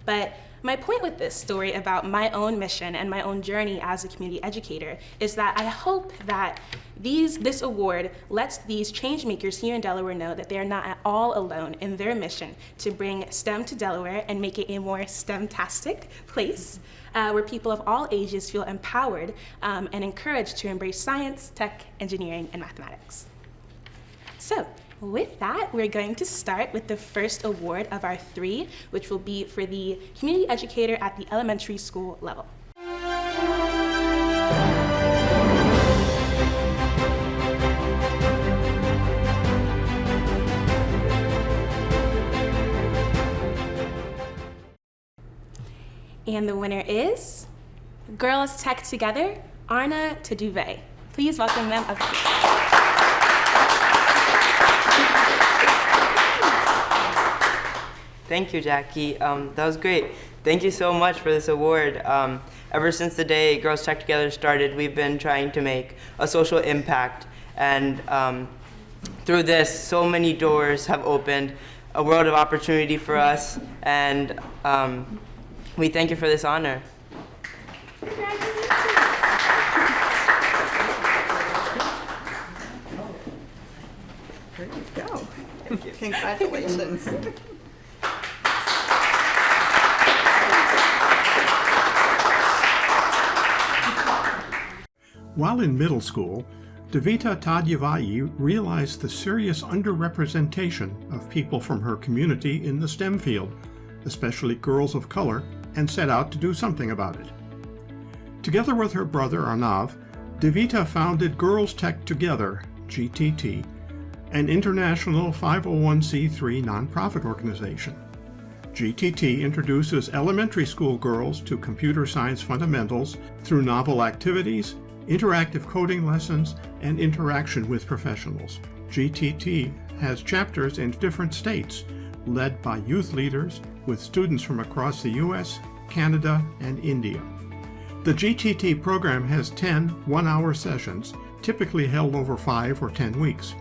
But my point with this story about my own mission and my own journey as a community educator is that I hope that this award lets these change makers here in Delaware know that they are not at all alone in their mission to bring STEM to Delaware and make it a more STEM-tastic place where people of all ages feel empowered and encouraged to embrace science, tech, engineering, and mathematics. So, with that, we're going to start with the first award of our 3, which will be for the community educator at the elementary school level. And the winner is Girls Tech Together, Arnav Taduvayi. Please welcome them up here. Thank you, Jackie. That was great. Thank you so much for this award. Ever since the day Girls Tech Together started, we've been trying to make a social impact. And through this, so many doors have opened, a world of opportunity for us. And we thank you for this honor. There you go. Thank you. Congratulations. While in middle school, Divita Taduvayi realized the serious underrepresentation of people from her community in the STEM field, especially girls of color, and set out to do something about it. Together with her brother Arnav, Divita founded Girls Tech Together, GTT, an international 501c3 nonprofit organization. GTT introduces elementary school girls to computer science fundamentals through novel activities, interactive coding lessons, and interaction with professionals. GTT has chapters in different states, led by youth leaders with students from across the US, Canada, and India. The GTT program has 10 one-hour sessions, typically held over 5 or 10 weeks.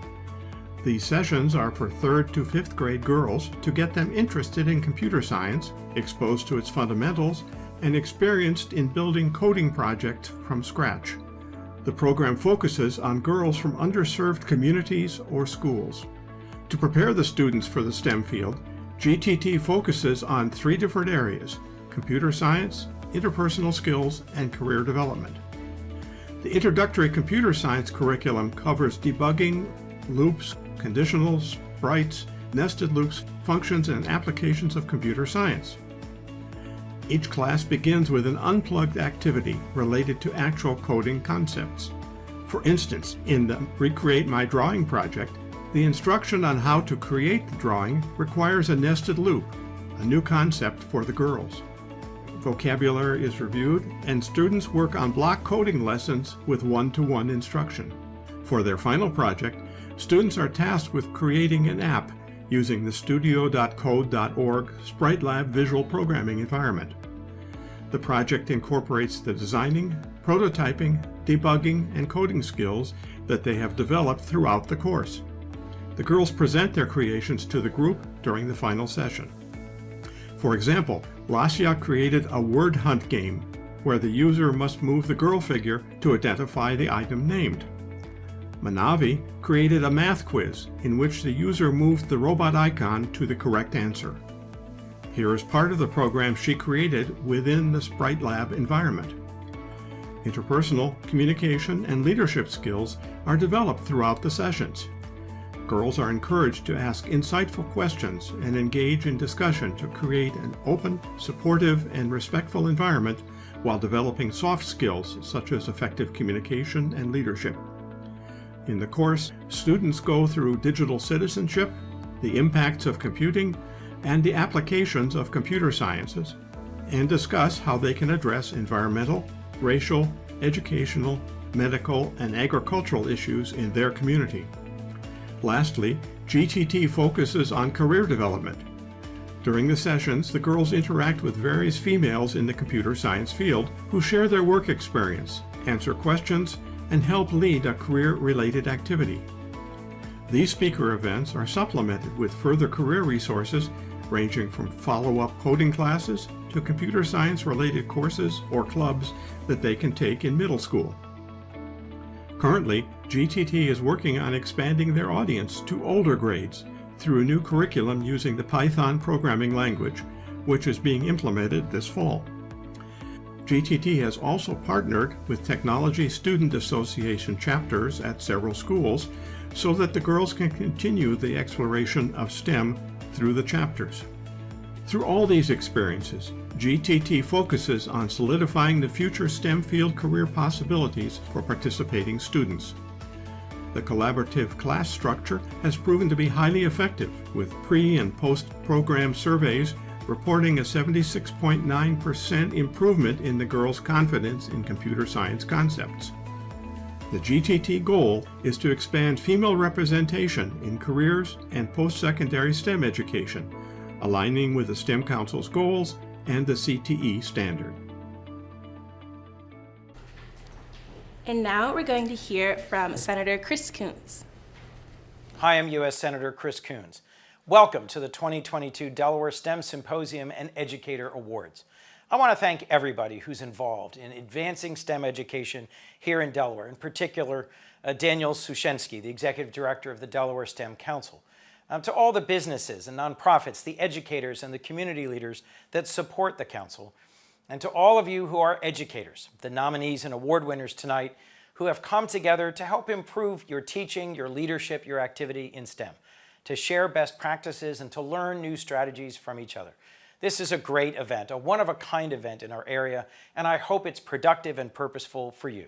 These sessions are for 3rd to 5th grade girls to get them interested in computer science, exposed to its fundamentals, and experienced in building coding projects from scratch. The program focuses on girls from underserved communities or schools. To prepare the students for the STEM field, GTT focuses on 3 different areas: computer science, interpersonal skills, and career development. The introductory computer science curriculum covers debugging, loops, conditionals, sprites, nested loops, functions, and applications of computer science. Each class begins with an unplugged activity related to actual coding concepts. For instance, in the Recreate My Drawing project, the instruction on how to create the drawing requires a nested loop, a new concept for the girls. Vocabulary is reviewed, and students work on block coding lessons with one-to-one instruction. For their final project, students are tasked with creating an app using the studio.code.org Sprite Lab visual programming environment. The project incorporates the designing, prototyping, debugging, and coding skills that they have developed throughout the course. The girls present their creations to the group during the final session. For example, Rossi created a word hunt game where the user must move the girl figure to identify the item named. Manavi created a math quiz in which the user moved the robot icon to the correct answer. Here is part of the program she created within the Sprite Lab environment. Interpersonal, communication, and leadership skills are developed throughout the sessions. Girls are encouraged to ask insightful questions and engage in discussion to create an open, supportive, and respectful environment while developing soft skills such as effective communication and leadership. In the course, students go through digital citizenship, the impacts of computing, and the applications of computer sciences, and discuss how they can address environmental, racial, educational, medical, and agricultural issues in their community. Lastly, GTT focuses on career development. During the sessions, the girls interact with various females in the computer science field who share their work experience, answer questions, and help lead a career-related activity. These speaker events are supplemented with further career resources ranging from follow-up coding classes to computer science-related courses or clubs that they can take in middle school. Currently, GTT is working on expanding their audience to older grades through a new curriculum using the Python programming language, which is being implemented this fall. GTT has also partnered with Technology Student Association chapters at several schools so that the girls can continue the exploration of STEM through the chapters. Through all these experiences, GTT focuses on solidifying the future STEM field career possibilities for participating students. The collaborative class structure has proven to be highly effective, with pre- and post-program surveys reporting a 76.9% improvement in the girls' confidence in computer science concepts. The GTT goal is to expand female representation in careers and post-secondary STEM education, aligning with the STEM Council's goals and the CTE standard. And now we're going to hear from Senator Chris Coons. Hi, I'm U.S. Senator Chris Coons. Welcome to the 2022 Delaware STEM Symposium and Educator Awards. I want to thank everybody who's involved in advancing STEM education here in Delaware, in particular Daniel Sushensky, the Executive Director of the Delaware STEM Council, to all the businesses and nonprofits, the educators and the community leaders that support the Council, and to all of you who are educators, the nominees and award winners tonight, who have come together to help improve your teaching, your leadership, your activity in STEM, to share best practices and to learn new strategies from each other. This is a great event, a one-of-a-kind event in our area, and I hope it's productive and purposeful for you.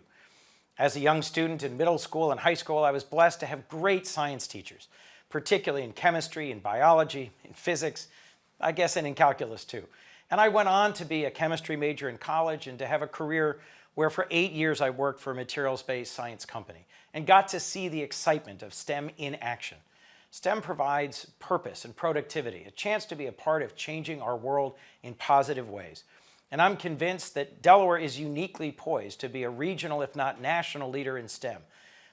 As a young student in middle school and high school, I was blessed to have great science teachers, particularly in chemistry, in biology, in physics, I guess, and in calculus too. And I went on to be a chemistry major in college and to have a career where for 8 years I worked for a materials-based science company and got to see the excitement of STEM in action. STEM provides purpose and productivity, a chance to be a part of changing our world in positive ways. And I'm convinced that Delaware is uniquely poised to be a regional, if not national, leader in STEM,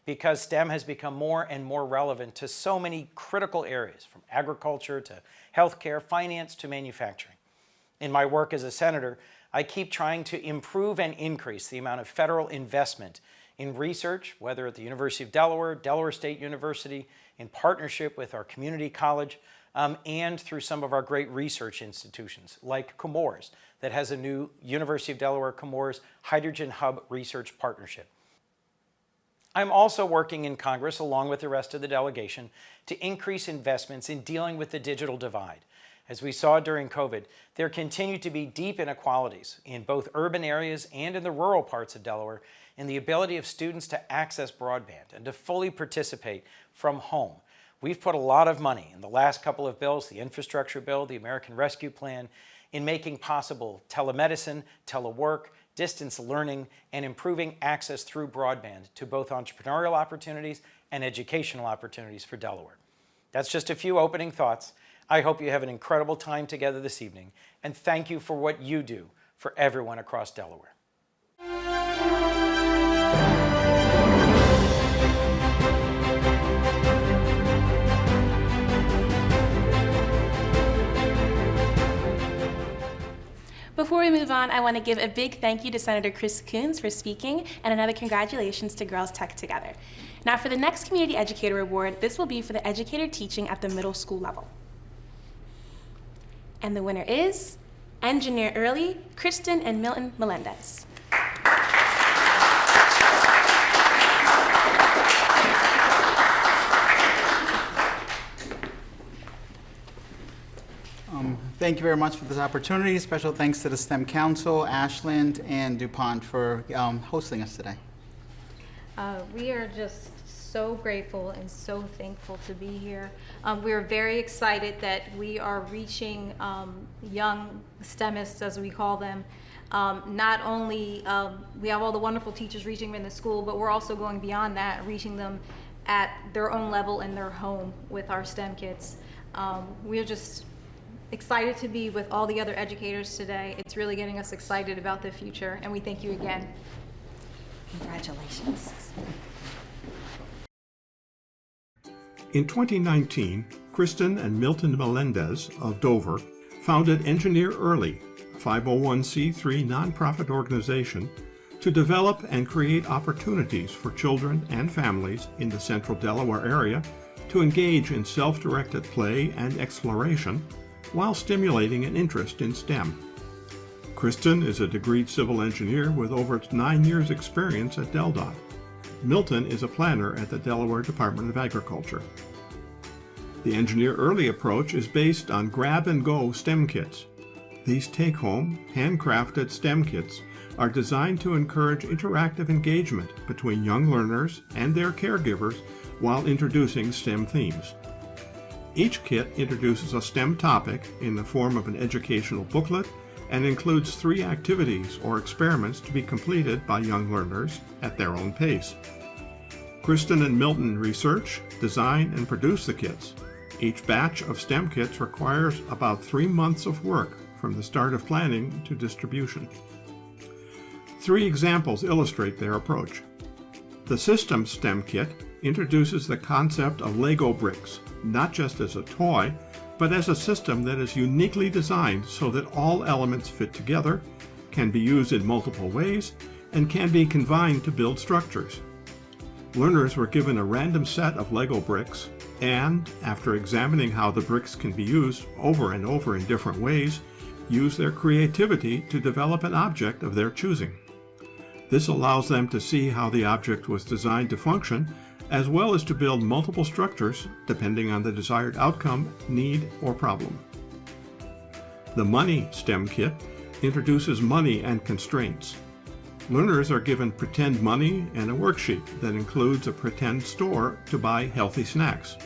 because STEM has become more and more relevant to so many critical areas, from agriculture to healthcare, finance to manufacturing. In my work as a senator, I keep trying to improve and increase the amount of federal investment in research, whether at the University of Delaware, Delaware State University, in partnership with our community college, and through some of our great research institutions, like Comores, that has a new University of Delaware Comores Hydrogen Hub Research Partnership. I'm also working in Congress, along with the rest of the delegation, to increase investments in dealing with the digital divide. As we saw during COVID, there continue to be deep inequalities in both urban areas and in the rural parts of Delaware in the ability of students to access broadband and to fully participate from home. We've put a lot of money in the last couple of bills, the infrastructure bill, the American Rescue Plan, in making possible telemedicine, telework, distance learning, and improving access through broadband to both entrepreneurial opportunities and educational opportunities for Delaware. That's just a few opening thoughts. I hope you have an incredible time together this evening, and thank you for what you do for everyone across Delaware. Before we move on, I want to give a big thank you to Senator Chris Coons for speaking, and another congratulations to Girls Tech Together. Now for the next Community Educator Award, this will be for the educator teaching at the middle school level. And the winner is Engineer Early, Kristen and Milton Melendez. Thank you very much for this opportunity. Special thanks to the STEM Council, Ashland, and DuPont for hosting us today. We are just so grateful and so thankful to be here. We are very excited that we are reaching young STEMists, as we call them. Not only we have all the wonderful teachers reaching them in the school, but we're also going beyond that, reaching them at their own level in their home with our STEM kids. We're just excited to be with all the other educators today. It's really getting us excited about the future, and we thank you again. Congratulations. In 2019, Kristen and Milton Melendez of Dover founded Engineer Early, a 501c3 nonprofit organization, to develop and create opportunities for children and families in the central Delaware area to engage in self-directed play and exploration while stimulating an interest in STEM. Kristen is a degreed civil engineer with over 9 years' experience at DelDOT. Milton is a planner at the Delaware Department of Agriculture. The Engineer Early approach is based on grab-and-go STEM kits. These take-home, handcrafted STEM kits are designed to encourage interactive engagement between young learners and their caregivers while introducing STEM themes. Each kit introduces a STEM topic in the form of an educational booklet and includes 3 activities or experiments to be completed by young learners at their own pace. Kristen and Milton research, design, and produce the kits. Each batch of STEM kits requires about 3 months of work from the start of planning to distribution. 3 examples illustrate their approach. The System STEM Kit introduces the concept of Lego bricks, not just as a toy, but as a system that is uniquely designed so that all elements fit together, can be used in multiple ways, and can be combined to build structures. Learners were given a random set of Lego bricks and, after examining how the bricks can be used over and over in different ways, use their creativity to develop an object of their choosing. This allows them to see how the object was designed to function, as well as to build multiple structures depending on the desired outcome, need, or problem. The Money STEM Kit introduces money and constraints. Learners are given pretend money and a worksheet that includes a pretend store to buy healthy snacks.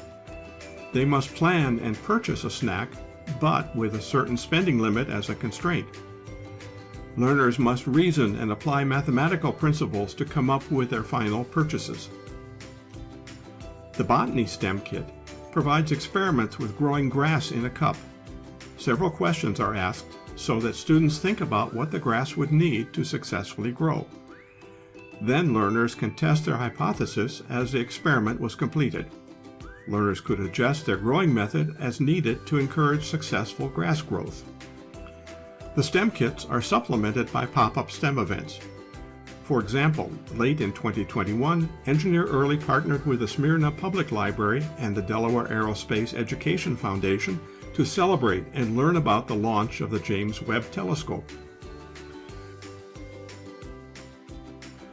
They must plan and purchase a snack, but with a certain spending limit as a constraint. Learners must reason and apply mathematical principles to come up with their final purchases. The Botany STEM Kit provides experiments with growing grass in a cup. Several questions are asked so that students think about what the grass would need to successfully grow. Then learners can test their hypothesis as the experiment was completed. Learners could adjust their growing method as needed to encourage successful grass growth. The STEM kits are supplemented by pop-up STEM events. For example, late in 2021, Engineer Early partnered with the Smyrna Public Library and the Delaware Aerospace Education Foundation to celebrate and learn about the launch of the James Webb Telescope.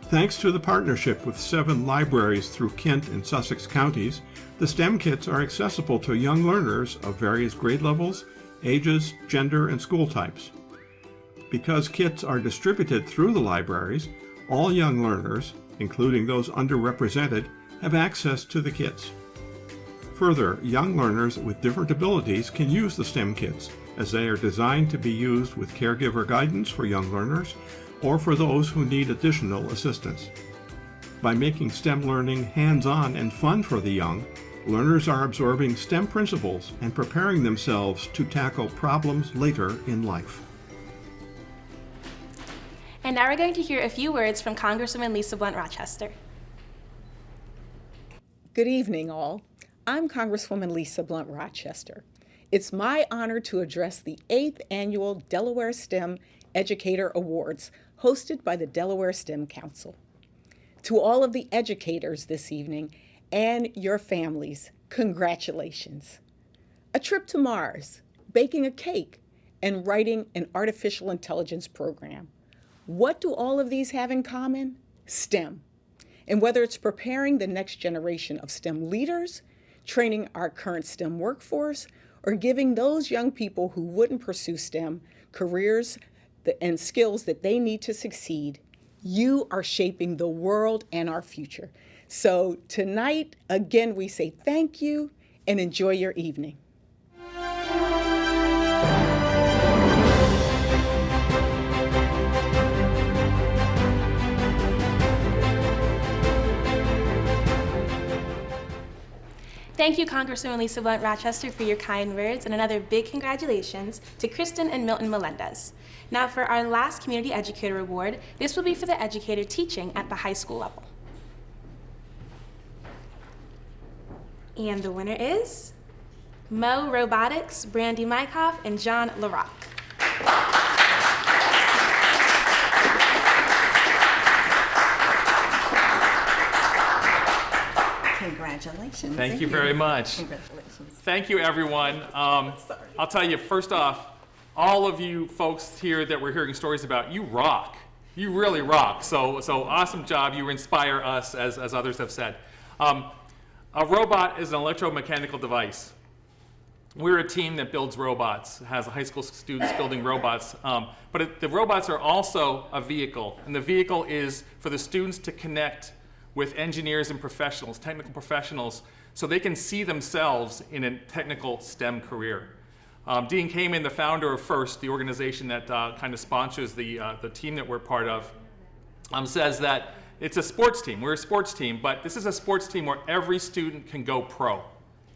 Thanks to the partnership with 7 libraries through Kent and Sussex counties, the STEM kits are accessible to young learners of various grade levels, ages, gender, and school types. Because kits are distributed through the libraries, all young learners, including those underrepresented, have access to the kits. Further, young learners with different abilities can use the STEM kits, as they are designed to be used with caregiver guidance for young learners or for those who need additional assistance. By making STEM learning hands-on and fun for the young, learners are absorbing STEM principles and preparing themselves to tackle problems later in life. And now we're going to hear a few words from Congresswoman Lisa Blunt Rochester. Good evening, all. I'm Congresswoman Lisa Blunt Rochester. It's my honor to address the 8th Annual Delaware STEM Educator Awards, hosted by the Delaware STEM Council. To all of the educators this evening and your families, congratulations. A trip to Mars, baking a cake, and writing an artificial intelligence program. What do all of these have in common? STEM. And whether it's preparing the next generation of STEM leaders, training our current STEM workforce, or giving those young people who wouldn't pursue STEM careers and skills that they need to succeed, you are shaping the world and our future. So tonight, again, we say thank you and enjoy your evening. Thank you, Congresswoman Lisa Blunt Rochester, for your kind words, and another big congratulations to Kristen and Milton Melendez. Now for our last Community Educator Award, this will be for the educator teaching at the high school level. And the winner is Mo Robotics, Brandi Mycoff, and John Larock. Congratulations. Thank you very much. Congratulations. Thank you, everyone. I'll tell you, first off, all of you folks here that we're hearing stories about, you rock. You really rock. So awesome job. You inspire us, as others have said. A robot is an electromechanical device. We're a team that builds robots, has high school students building robots. But the robots are also a vehicle, and the vehicle is for the students to connect with engineers and professionals, technical professionals, so they can see themselves in a technical STEM career. Dean Kamen, the founder of FIRST, the organization that kind of sponsors the team that we're part of, says that it's a sports team. We're a sports team, but this is a sports team where every student can go pro.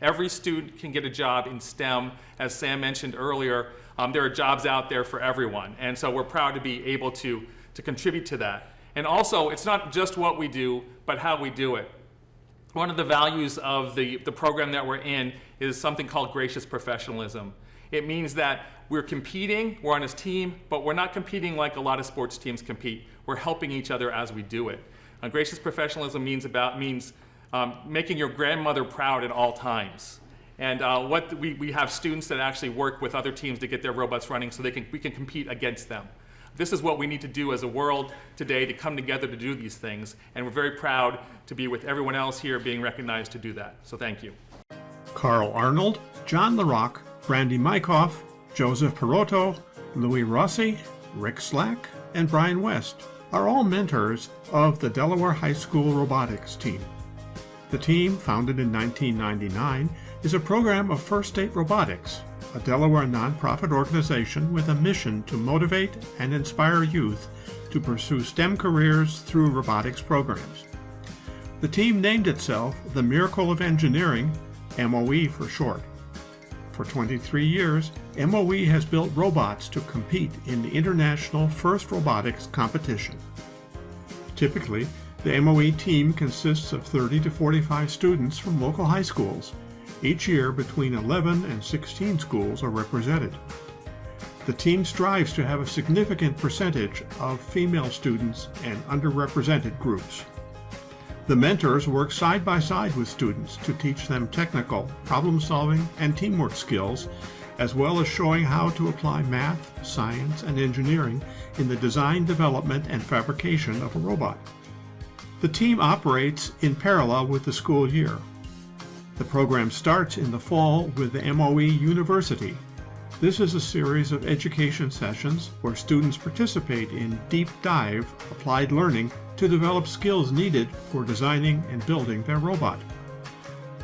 Every student can get a job in STEM. As Sam mentioned earlier, there are jobs out there for everyone. And so we're proud to be able to contribute to that. And also, it's not just what we do, but how we do it. One of the values of the program that we're in is something called gracious professionalism. It means that we're competing, we're on a team, but we're not competing like a lot of sports teams compete. We're helping each other as we do it. Gracious professionalism means making your grandmother proud at all times. And we have students that actually work with other teams to get their robots running so we can compete against them. This is what we need to do as a world today, to come together to do these things. And we're very proud to be with everyone else here being recognized to do that. So thank you. Carl Arnold, John Larock, Brandi Mycoff, Joseph Perrotto, Louis Rossi, Rick Schlack, and Brian West are all mentors of the Delaware High School robotics team. The team, founded in 1999, is a program of First State Robotics, a Delaware nonprofit organization with a mission to motivate and inspire youth to pursue STEM careers through robotics programs. The team named itself the Miracle of Engineering, MOE for short. For 23 years, MOE has built robots to compete in the International First Robotics Competition. Typically, the MOE team consists of 30 to 45 students from local high schools. Each year, between 11 and 16 schools are represented. The team strives to have a significant percentage of female students and underrepresented groups. The mentors work side by side with students to teach them technical, problem-solving, and teamwork skills, as well as showing how to apply math, science, and engineering in the design, development, and fabrication of a robot. The team operates in parallel with the school year. The program starts in the fall with the MOE University. This is a series of education sessions where students participate in deep dive applied learning to develop skills needed for designing and building their robot.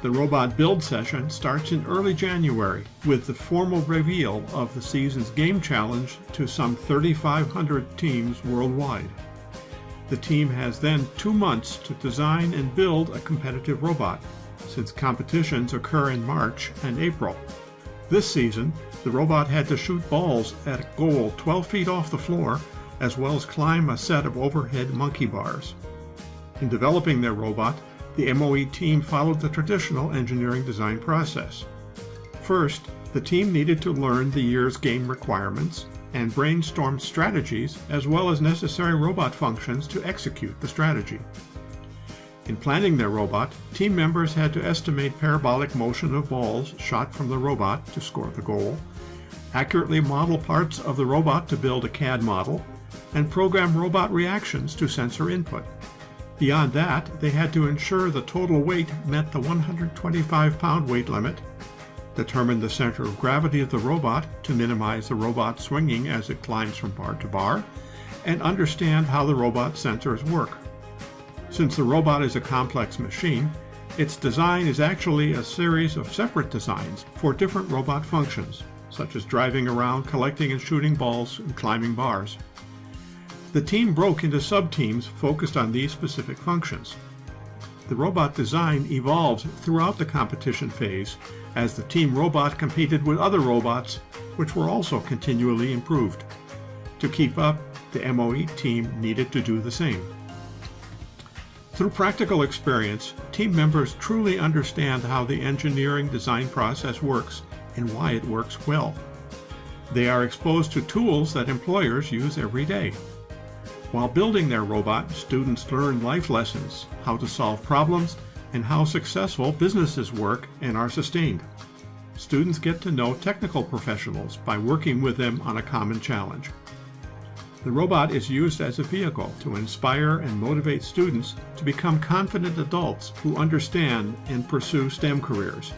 The robot build session starts in early January with the formal reveal of the season's game challenge to some 3,500 teams worldwide. The team has then 2 months to design and build a competitive robot, since competitions occur in March and April. This season, the robot had to shoot balls at a goal 12 feet off the floor, as well as climb a set of overhead monkey bars. In developing their robot, the MOE team followed the traditional engineering design process. First, the team needed to learn the year's game requirements and brainstorm strategies as well as necessary robot functions to execute the strategy. In planning their robot, team members had to estimate parabolic motion of balls shot from the robot to score the goal, accurately model parts of the robot to build a CAD model, and program robot reactions to sensor input. Beyond that, they had to ensure the total weight met the 125-pound weight limit, determine the center of gravity of the robot to minimize the robot swinging as it climbs from bar to bar, and understand how the robot sensors work. Since the robot is a complex machine, its design is actually a series of separate designs for different robot functions, such as driving around, collecting and shooting balls, and climbing bars. The team broke into sub-teams focused on these specific functions. The robot design evolved throughout the competition phase as the team robot competed with other robots, which were also continually improved. To keep up, the MOE team needed to do the same. Through practical experience, team members truly understand how the engineering design process works and why it works well. They are exposed to tools that employers use every day. While building their robot, students learn life lessons, how to solve problems, and how successful businesses work and are sustained. Students get to know technical professionals by working with them on a common challenge. The robot is used as a vehicle to inspire and motivate students to become confident adults who understand and pursue STEM careers.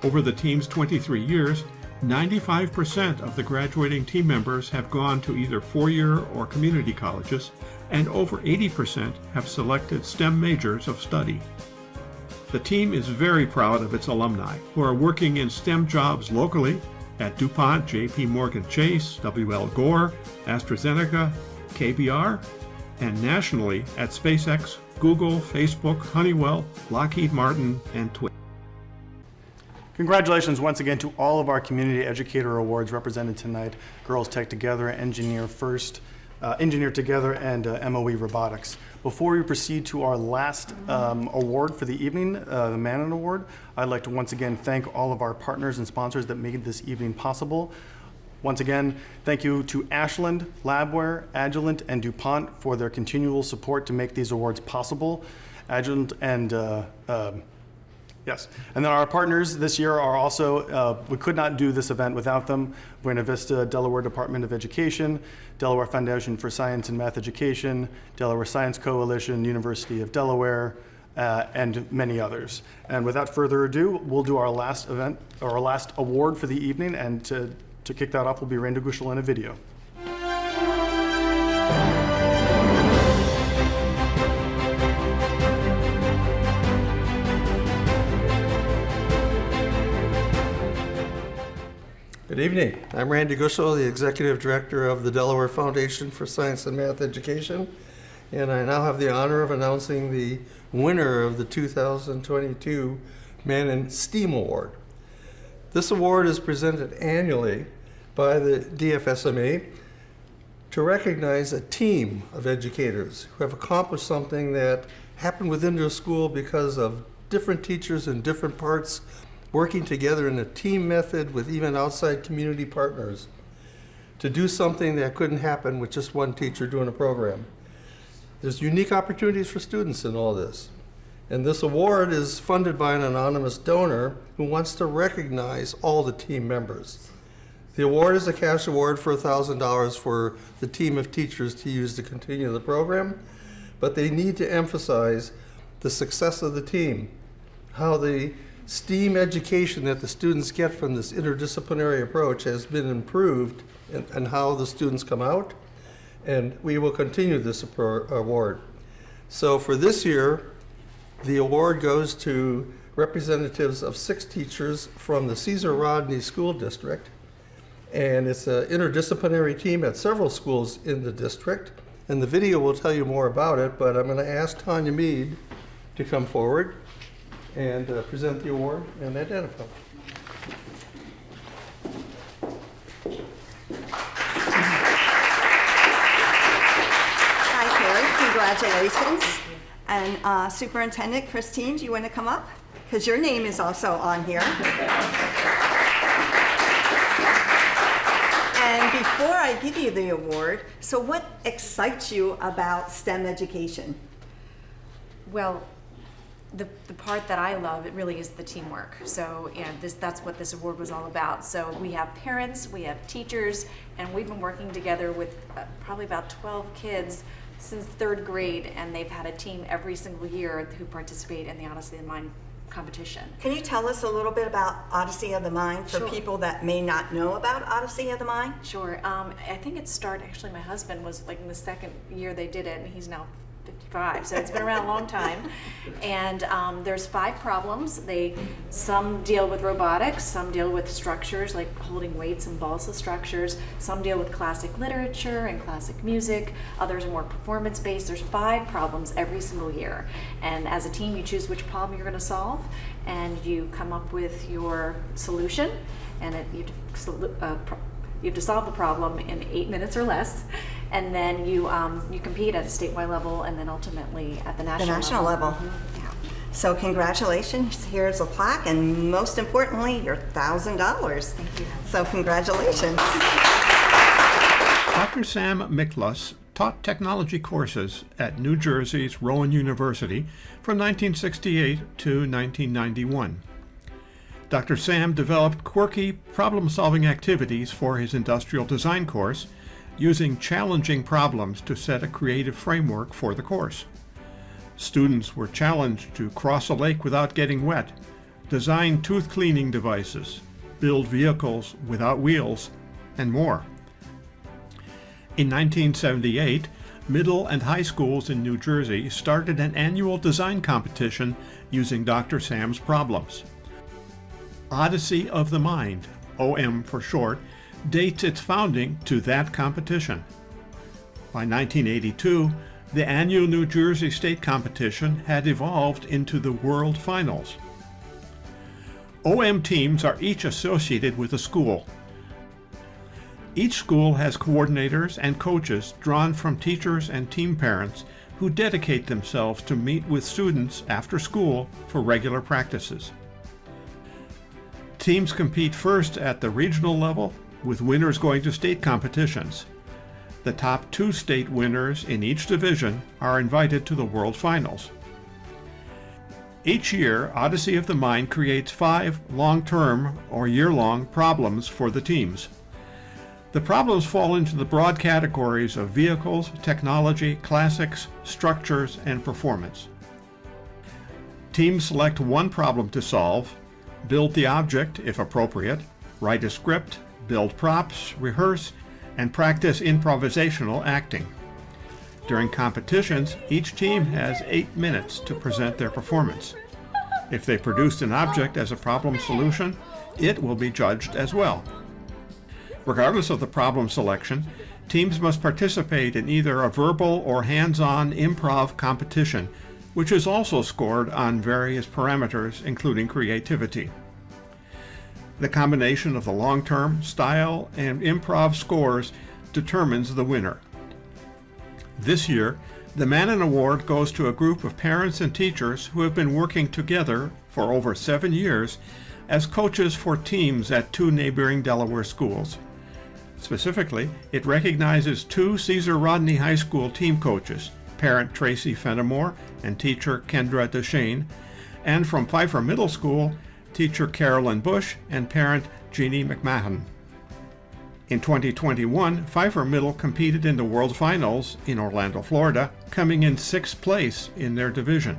Over the team's 23 years, 95% of the graduating team members have gone to either four-year or community colleges, and over 80% have selected STEM majors of study. The team is very proud of its alumni, who are working in STEM jobs locally at DuPont, JP Morgan Chase, W.L. Gore, AstraZeneca, KBR, and nationally at SpaceX, Google, Facebook, Honeywell, Lockheed Martin, and Twitter. Congratulations once again to all of our Community Educator Awards represented tonight. Girls Tech Together, Engineer First, Engineer Together, and MOE Robotics. Before we proceed to our last award for the evening, the Mannon Award, I'd like to once again thank all of our partners and sponsors that made this evening possible. Once again, thank you to Ashland, Labware, Agilent, and DuPont for their continual support to make these awards possible. Agilent and yes, and then our partners this year are also, we could not do this event without them. Buena Vista, Delaware Department of Education, Delaware Foundation for Science and Math Education, Delaware Science Coalition, University of Delaware, and many others. And without further ado, we'll do our last event, or our last award for the evening, and to kick that off will be Randy Gushel in a video. Good evening. I'm Randy Gushel, the Executive Director of the Delaware Foundation for Science and Math Education, and I now have the honor of announcing the winner of the 2022 Mannon STEAM Award. This award is presented annually by the DFSMA to recognize a team of educators who have accomplished something that happened within their school because of different teachers in different parts working together in a team method with even outside community partners to do something that couldn't happen with just one teacher doing a program. There's unique opportunities for students in all this. And this award is funded by an anonymous donor who wants to recognize all the team members. The award is a cash award for $1,000 for the team of teachers to use to continue the program, but they need to emphasize the success of the team, how the STEAM education that the students get from this interdisciplinary approach has been improved, and how the students come out, and we will continue this award. So for this year, the award goes to representatives of 6 teachers from the Cesar Rodney School District, and it's an interdisciplinary team at several schools in the district, and the video will tell you more about it, but I'm going to ask Tanya Mead to come forward and present the award and identify. Hi, Carrie. Congratulations. And Superintendent Christine, do you want to come up? Because your name is also on here. And before I give you the award, so what excites you about STEM education? Well, the part that I love, it really is the teamwork. So, that's what this award was all about. So we have parents, we have teachers, and we've been working together with probably about 12 kids since 3rd grade, and they've had a team every single year who participate in the Odyssey of the Mind competition. Can you tell us a little bit about Odyssey of the Mind for people that may not know about Odyssey of the Mind? Sure. I think it started, actually my husband was like in the 2nd year they did it, and he's now 55, so it's been around a long time. And there's 5 problems. Some deal with robotics, some deal with structures like holding weights and balsa structures, some deal with classic literature and classic music, others are more performance-based. There's 5 problems every single year. And as a team, you choose which problem you're going to solve, and you come up with your solution, and you have to solve the problem in 8 minutes or less, and then you compete at a statewide level, and then ultimately at the national level. Mm-hmm. Yeah. So congratulations, here's a plaque, and most importantly, your $1,000. Thank you. So congratulations. Dr. Sam Miklas taught technology courses at New Jersey's Rowan University from 1968 to 1991. Dr. Sam developed quirky problem-solving activities for his industrial design course, using challenging problems to set a creative framework for the course. Students were challenged to cross a lake without getting wet, design tooth cleaning devices, build vehicles without wheels, and more. In 1978, middle and high schools in New Jersey started an annual design competition using Dr. Sam's problems. Odyssey of the Mind, OM for short, dates its founding to that competition. By 1982, the annual New Jersey State competition had evolved into the World Finals. OM teams are each associated with a school. Each school has coordinators and coaches drawn from teachers and team parents who dedicate themselves to meet with students after school for regular practices. Teams compete first at the regional level, with winners going to state competitions. The top 2 state winners in each division are invited to the World Finals. Each year, Odyssey of the Mind creates 5 long-term or year-long problems for the teams. The problems fall into the broad categories of vehicles, technology, classics, structures, and performance. Teams select one problem to solve, build the object if appropriate, write a script, build props, rehearse, and practice improvisational acting. During competitions, each team has 8 minutes to present their performance. If they produced an object as a problem solution, it will be judged as well. Regardless of the problem selection, teams must participate in either a verbal or hands-on improv competition, which is also scored on various parameters, including creativity. The combination of the long-term, style, and improv scores determines the winner. This year, the Mannon Award goes to a group of parents and teachers who have been working together for over 7 years as coaches for teams at 2 neighboring Delaware schools. Specifically, it recognizes 2 Cesar Rodney High School team coaches, parent Tracy Fenimore and teacher Kendra DeShane, and from Pfeiffer Middle School, teacher Carolyn Bush and parent Jeannie McMahon. In 2021, Pfeiffer Middle competed in the World Finals in Orlando, Florida, coming in 6th place in their division.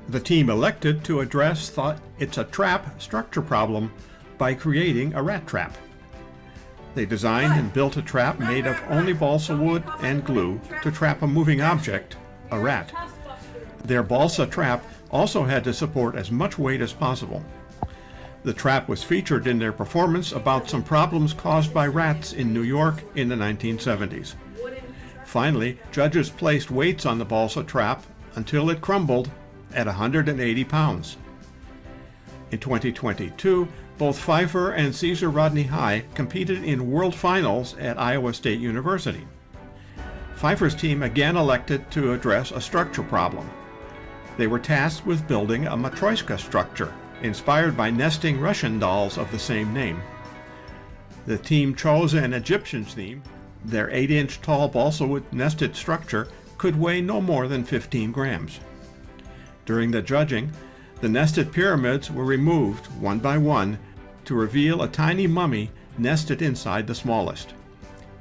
The team elected to address the "it's a trap" structure problem by creating a rat trap. They designed and built a trap made of only balsa wood and glue to trap a moving object, a rat. Their balsa trap also had to support as much weight as possible. The trap was featured in their performance about some problems caused by rats in New York in the 1970s. Finally, judges placed weights on the balsa trap until it crumbled at 180 pounds. In 2022, both Pfeiffer and Cesar Rodney High competed in World Finals at Iowa State University. Pfeiffer's team again elected to address a structure problem. They were tasked with building a matryoshka structure, inspired by nesting Russian dolls of the same name. The team chose an Egyptian theme. Their 8-inch tall balsa wood nested structure could weigh no more than 15 grams. During the judging, the nested pyramids were removed one by one to reveal a tiny mummy nested inside the smallest.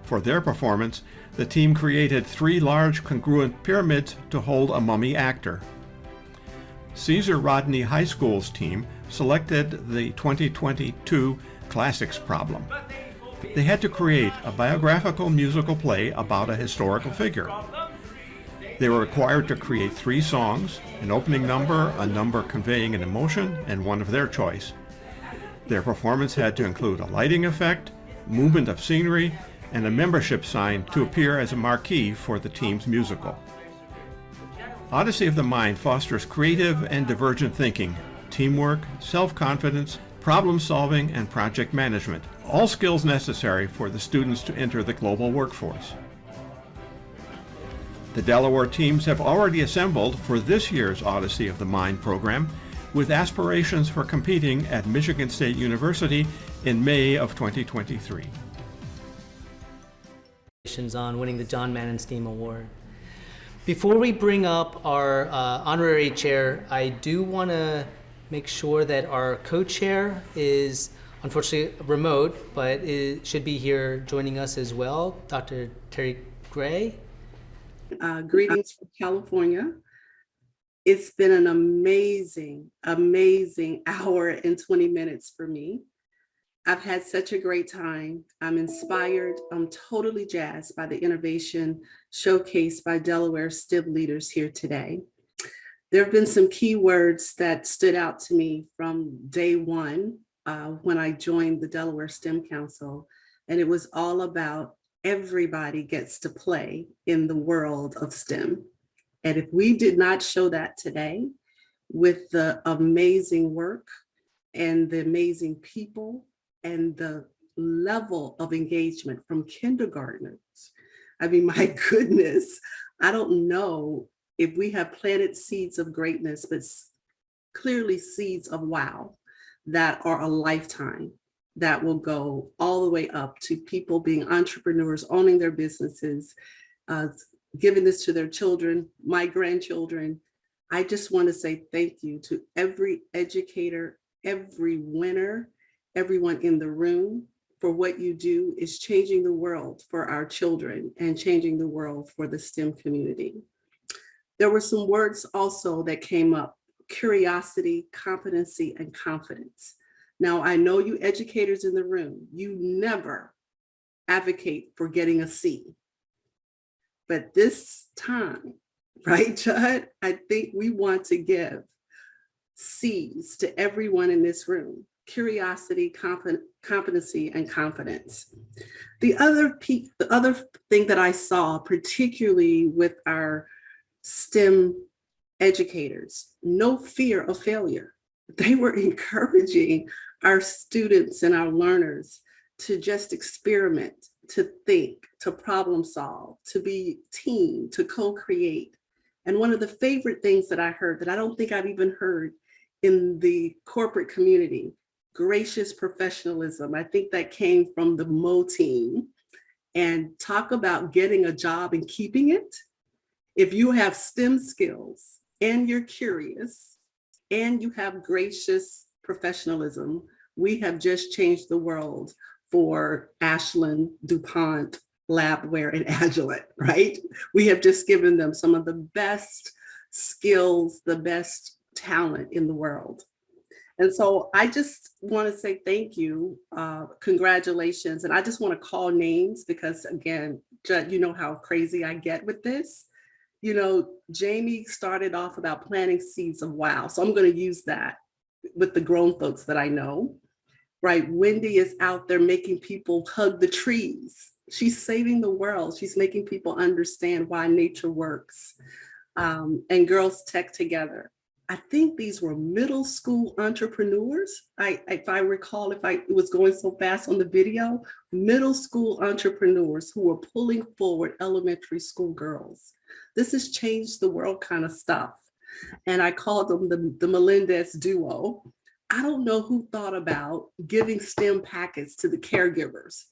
For their performance, the team created 3 large congruent pyramids to hold a mummy actor. Cesar Rodney High School's team selected the 2022 Classics problem. They had to create a biographical musical play about a historical figure. They were required to create 3 songs, an opening number, a number conveying an emotion, and one of their choice. Their performance had to include a lighting effect, movement of scenery, and a membership sign to appear as a marquee for the team's musical. Odyssey of the Mind fosters creative and divergent thinking, teamwork, self-confidence, problem-solving, and project management, all skills necessary for the students to enter the global workforce. The Delaware teams have already assembled for this year's Odyssey of the Mind program, with aspirations for competing at Michigan State University in May of 2023. On winning the John Mannon STEAM Award. Before we bring up our honorary chair, I do want to make sure that our co-chair is unfortunately remote, but should be here joining us as well, Dr. Terry Gray. Greetings from California. It's been an amazing hour and 20 minutes for me. I've had such a great time. I'm inspired. I'm totally jazzed by the innovation showcased by Delaware STEM leaders here today. There have been some key words that stood out to me from day one when I joined the Delaware STEM Council, and it was all about everybody gets to play in the world of STEM. And if we did not show that today with the amazing work and the amazing people and the level of engagement from kindergartners. I mean, my goodness, I don't know if we have planted seeds of greatness, but clearly seeds of wow that are a lifetime, that will go all the way up to people being entrepreneurs, owning their businesses, giving this to their children, my grandchildren. I just want to say thank you to every educator, every winner, everyone in the room, for what you do is changing the world for our children and changing the world for the STEM community. There were some words also that came up: curiosity, competency, and confidence. Now, I know you educators in the room, you never advocate for getting a C. But this time, right, Judd, I think we want to give C's to everyone in this room: curiosity, competency, and confidence. The other thing that I saw, particularly with our STEM educators, no fear of failure. They were encouraging our students and our learners to just experiment, to think, to problem solve, to be team, to co-create. And one of the favorite things that I heard that I don't think I've even heard in the corporate community, gracious professionalism. I think that came from the Mo team. And talk about getting a job and keeping it. If you have STEM skills and you're curious and you have gracious professionalism, we have just changed the world for Ashland, DuPont, Labware, and Agilent, right? We have just given them some of the best skills, the best talent in the world. And so I just want to say thank you, congratulations. And I just want to call names because, again, Judd, you know how crazy I get with this. You know, Jamie started off about planting seeds of wow. So I'm going to use that with the grown folks that I know, right? Wendy is out there making people hug the trees. She's saving the world. She's making people understand why nature works. And Girls Tech Together. I think these were middle school entrepreneurs. If I recall, it was going so fast on the video, middle school entrepreneurs who were pulling forward elementary school girls. This has changed the world kind of stuff. And I called them the Melendez duo. I don't know who thought about giving STEM packets to the caregivers.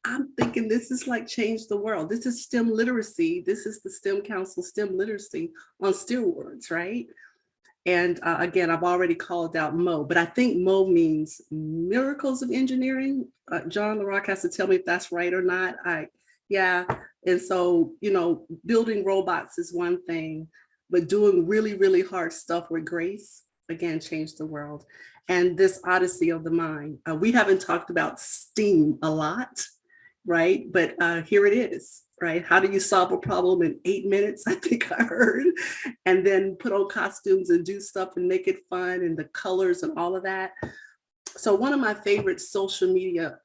I'm thinking this is like change the world. This is STEM literacy. This is the STEM Council STEM literacy on steroids, right? And again, I've already called out Mo, but I think Mo means miracles of engineering. John Larock has to tell me if that's right or not. Yeah. And so, you know, building robots is one thing, but doing really, really hard stuff with grace, again, changed the world. And this odyssey of the mind, we haven't talked about STEAM a lot, right? But here it is, right? How do you solve a problem in 8 minutes? I think I heard, and then put on costumes and do stuff and make it fun and the colors and all of that. So one of my favorite social media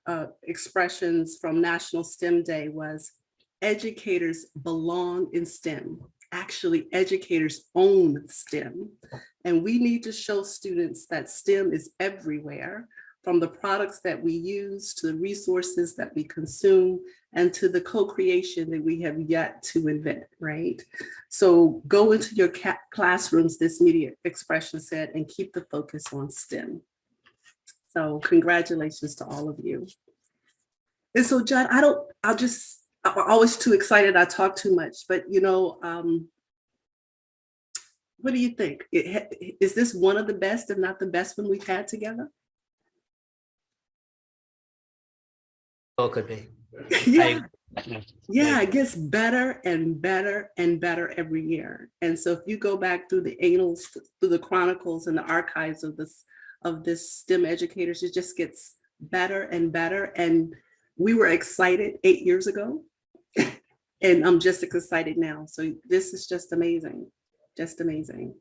expressions from National STEM Day was educators belong in STEM. Actually, educators own STEM. And we need to show students that STEM is everywhere, from the products that we use to the resources that we consume and to the co-creation that we have yet to invent, right? So go into your classrooms, this media expression said, and keep the focus on STEM. So congratulations to all of you. And so Judd, I'm always too excited, I talk too much, but you know, what do you think? Is this one of the best, if not the best one we've had together? Well, it could be. Yeah. Yeah, it gets better and better and better every year. And so if you go back through the annals, through the chronicles and the archives of this STEM educators, it just gets better and better. And we were excited 8 years ago, and I'm just excited now. So this is just amazing, just amazing.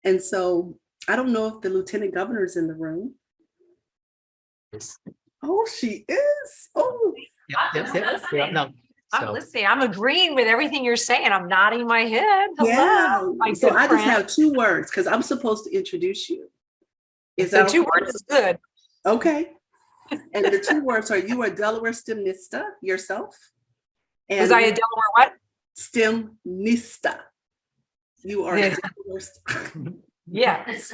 And so I don't know if the Lieutenant Governor's in the room. Yes. Oh, she is. Oh, Yeah, no. I'm listening. I'm agreeing with everything you're saying. I'm nodding my head. Hello. Yeah. My So good I just friend. have 2 words because I'm supposed to introduce you. Is The that two okay? words is good. Okay. And the two words are, you a Delaware STEMista yourself? And Was I a Delaware what? STEMista. You are a Yeah. Delaware Yes.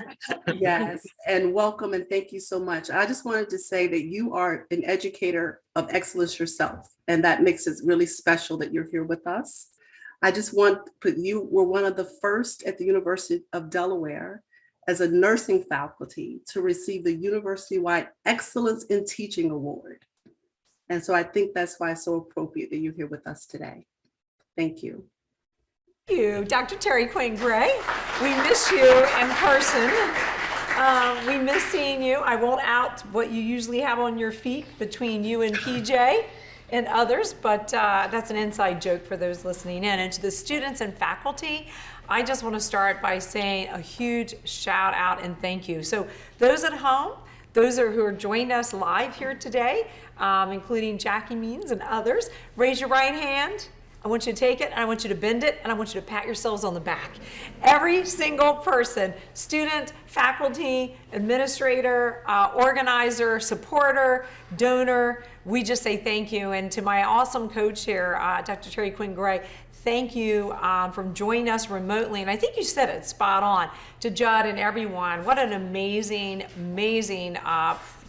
Yes, and welcome and thank you so much. I just wanted to say that you are an educator of excellence yourself, and that makes it really special that you're here with us. I just want to put, you were one of the first at the University of Delaware as a nursing faculty to receive the university-wide Excellence in Teaching Award. And so I think that's why it's so appropriate that you're here with us today. Thank you. Thank you, Dr. Terry Quinn Gray. We miss you in person. We miss seeing you. I won't out what you usually have on your feet between you and PJ and others, but that's an inside joke for those listening in. And to the students and faculty, I just want to start by saying a huge shout out and thank you. So those at home, those who are joining us live here today, including Jackie Means and others, raise your right hand. I want you to take it, and I want you to bend it, and I want you to pat yourselves on the back. Every single person, student, faculty, administrator, organizer, supporter, donor, we just say thank you. And to my awesome co-chair, Dr. Terry Quinn Gray, thank you for joining us remotely. And I think you said it spot on. To Judd and everyone, what an amazing, amazing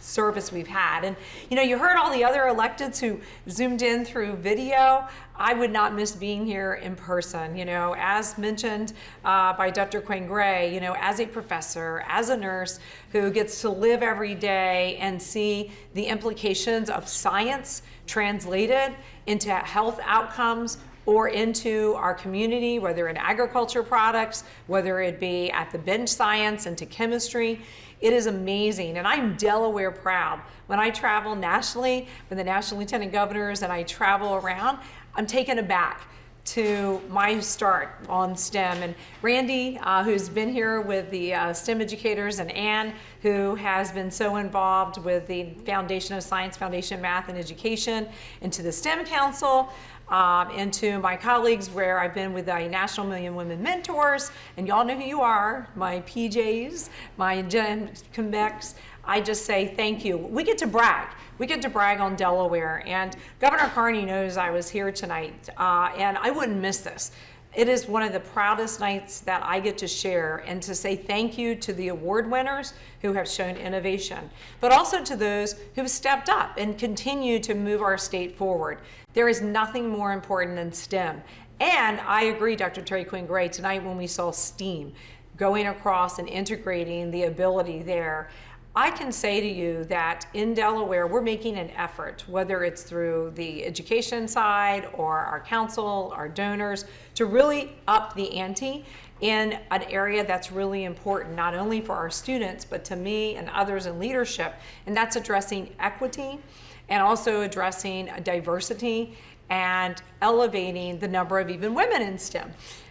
service we've had. And you know, you heard all the other electeds who zoomed in through video. I would not miss being here in person. You know, as mentioned by Dr. Quinn Gray, you know, as a professor, as a nurse who gets to live every day and see the implications of science translated into health outcomes or into our community, whether in agriculture products, whether it be at the bench science, into chemistry. It is amazing, and I'm Delaware proud. When I travel nationally with the national lieutenant governors and I travel around, I'm taken aback to my start on STEM. And Brandi, who's been here with the STEM educators, and Ann, who has been so involved with the Foundation of Science, Foundation of Math and Education, and to the STEM Council, and to my colleagues where I've been with the National Million Women Mentors, and y'all know who you are, my PJs, my Jen Convex. I just say thank you. We get to brag. We get to brag on Delaware, and Governor Carney knows I was here tonight, and I wouldn't miss this. It is one of the proudest nights that I get to share and to say thank you to the award winners who have shown innovation, but also to those who've stepped up and continue to move our state forward. There is nothing more important than STEM. And I agree, Dr. Terry Quinn Gray, tonight when we saw STEAM going across and integrating the ability there, I can say to you that in Delaware, we're making an effort, whether it's through the education side or our council, our donors, to really up the ante in an area that's really important, not only for our students, but to me and others in leadership, and that's addressing equity and also addressing diversity and elevating the number of even women in STEM.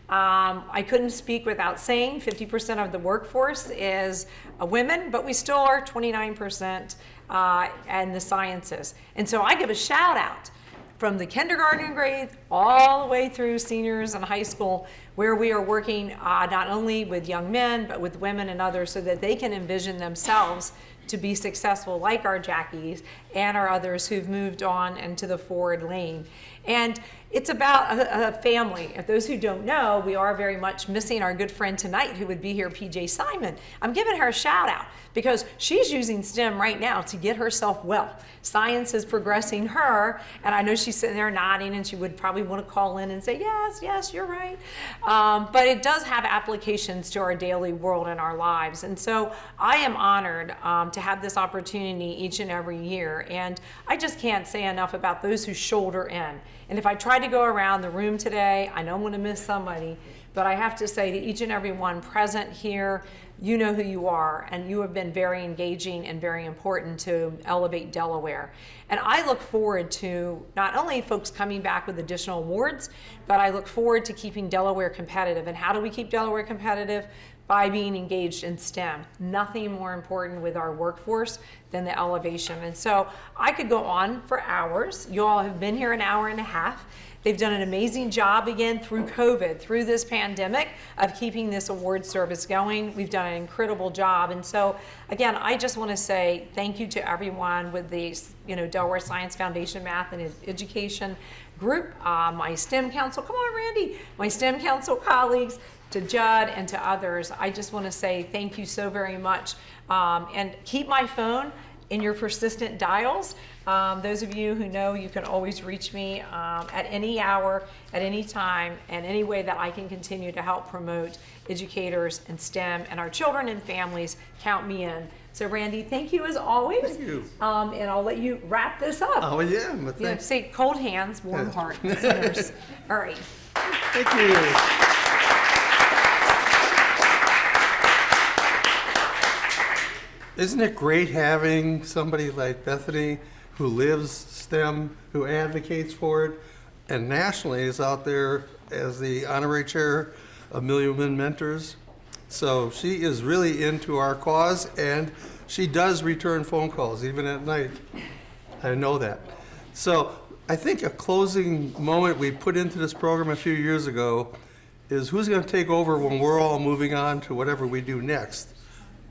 I couldn't speak without saying 50% of the workforce is women, but we still are 29% in the sciences. And so I give a shout out from the kindergarten grade all the way through seniors and high school, where we are working not only with young men, but with women and others so that they can envision themselves to be successful like our Jackies and our others who've moved on into the forward lane. And it's about a family. If those who don't know, we are very much missing our good friend tonight who would be here, PJ Simon. I'm giving her a shout out because she's using STEM right now to get herself well. Science is progressing her, and I know she's sitting there nodding and she would probably want to call in and say, yes, yes, you're right. But it does have applications to our daily world and our lives. And so I am honored to have this opportunity each and every year. And I just can't say enough about those who shoulder in. And if I try to go around the room today, I know I'm going to miss somebody, but I have to say to each and every one present here, you know who you are, and you have been very engaging and very important to elevate Delaware. And I look forward to not only folks coming back with additional awards, but I look forward to keeping Delaware competitive. And how do we keep Delaware competitive? by being engaged in STEM. Nothing more important with our workforce than the elevation. And so I could go on for hours. You all have been here an hour and a half. They've done an amazing job again through COVID, through this pandemic, of keeping this award service going. We've done an incredible job. And so again, I just want to say thank you to everyone with the Delaware Science Foundation Math and Education group, my STEM Council, come on Randy, my STEM Council colleagues, to Judd and to others. I just want to say thank you so very much. And keep my phone in your persistent dials. Those of you who know, you can always reach me at any hour, at any time, and any way that I can continue to help promote educators and STEM and our children and families. Count me in. So Randy, thank you as always. Thank you. And I'll let you wrap this up. Oh yeah. But say cold hands, warm heart, listeners. All right. Thank you. Isn't it great having somebody like Bethany who lives STEM, who advocates for it, and nationally is out there as the honorary chair of Million Women Mentors? So she is really into our cause, and she does return phone calls even at night. I know that. So I think a closing moment we put into this program a few years ago is who's going to take over when we're all moving on to whatever we do next.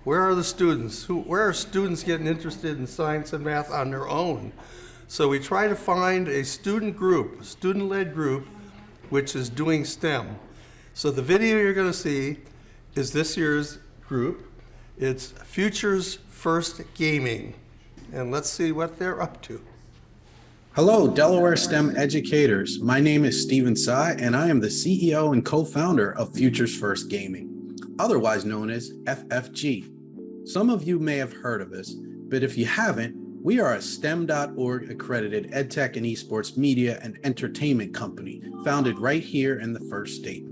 Where are the students? Where are students getting interested in science and math on their own? So we try to find a student group, a student-led group, which is doing STEM. So the video you're going to see is this year's group. It's Futures First Gaming. And let's see what they're up to. Hello, Delaware STEM educators. My name is Stephen Tsai, and I am the CEO and co-founder of Futures First Gaming, otherwise known as FFG. Some of you may have heard of us, but if you haven't, we are a STEM.org accredited EdTech and esports media and entertainment company founded right here in the First State.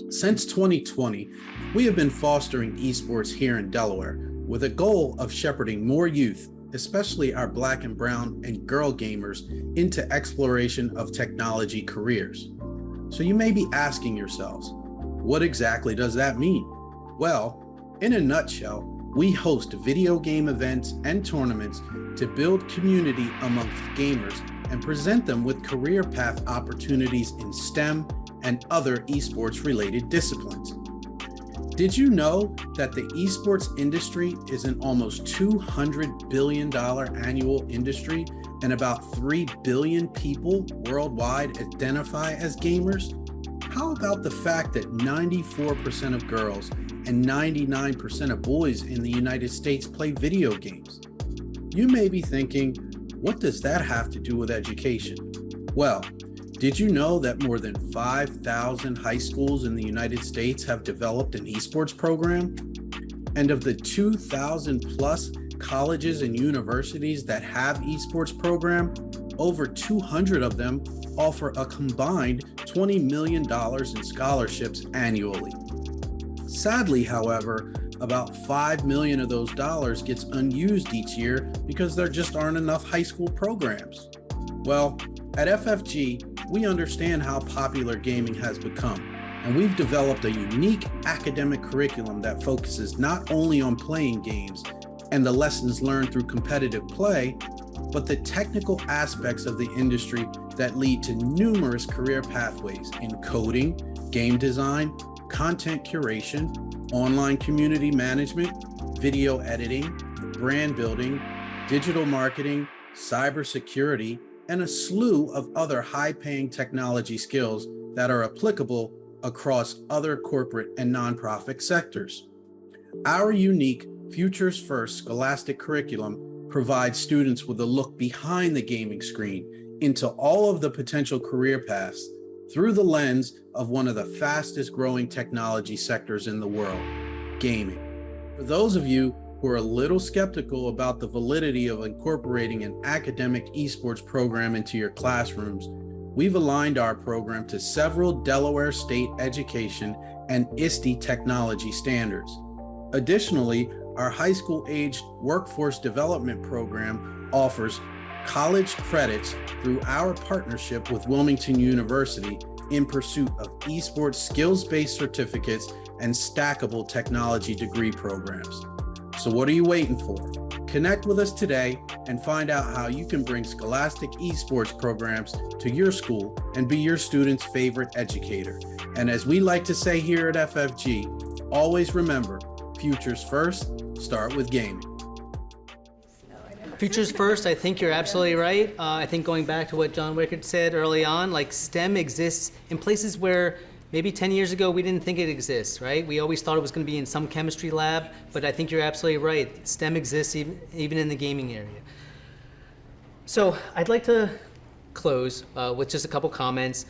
Since 2020, we have been fostering esports here in Delaware with a goal of shepherding more youth, especially our Black and brown and girl gamers, into exploration of technology careers. So you may be asking yourselves, what exactly does that mean? Well, in a nutshell, we host video game events and tournaments to build community amongst gamers and present them with career path opportunities in STEM and other esports related disciplines. Did you know that the esports industry is an almost $200 billion annual industry and about 3 billion people worldwide identify as gamers? How about the fact that 94% of girls and 99% of boys in the United States play video games? You may be thinking, what does that have to do with education? Well, did you know that more than 5,000 high schools in the United States have developed an esports program? And of the 2,000 plus colleges and universities that have esports program, over 200 of them offer a combined $20 million in scholarships annually. Sadly, however, about $5 million of those dollars gets unused each year because there just aren't enough high school programs. Well, at FFG, we understand how popular gaming has become, and we've developed a unique academic curriculum that focuses not only on playing games and the lessons learned through competitive play, but the technical aspects of the industry that lead to numerous career pathways in coding, game design, content curation, online community management, video editing, brand building, digital marketing, cybersecurity, and a slew of other high-paying technology skills that are applicable across other corporate and nonprofit sectors. Our unique Futures First scholastic curriculum provides students with a look behind the gaming screen into all of the potential career paths through the lens of one of the fastest growing technology sectors in the world, gaming. For those of you who are a little skeptical about the validity of incorporating an academic esports program into your classrooms, we've aligned our program to several Delaware State Education and ISTE technology standards. Additionally, our high school aged workforce development program offers college credits through our partnership with Wilmington University in pursuit of esports skills-based certificates and stackable technology degree programs. So what are you waiting for? Connect with us today and find out how you can bring scholastic esports programs to your school and be your student's favorite educator. And as we like to say here at FFG, always remember, futures first, start with gaming. Futures first, I think you're absolutely right. I think going back to what John Wickard said early on, like STEM exists in places where maybe 10 years ago we didn't think it exists, right? We always thought it was going to be in some chemistry lab, but I think you're absolutely right. STEM exists even in the gaming area. So I'd like to close with just a couple comments.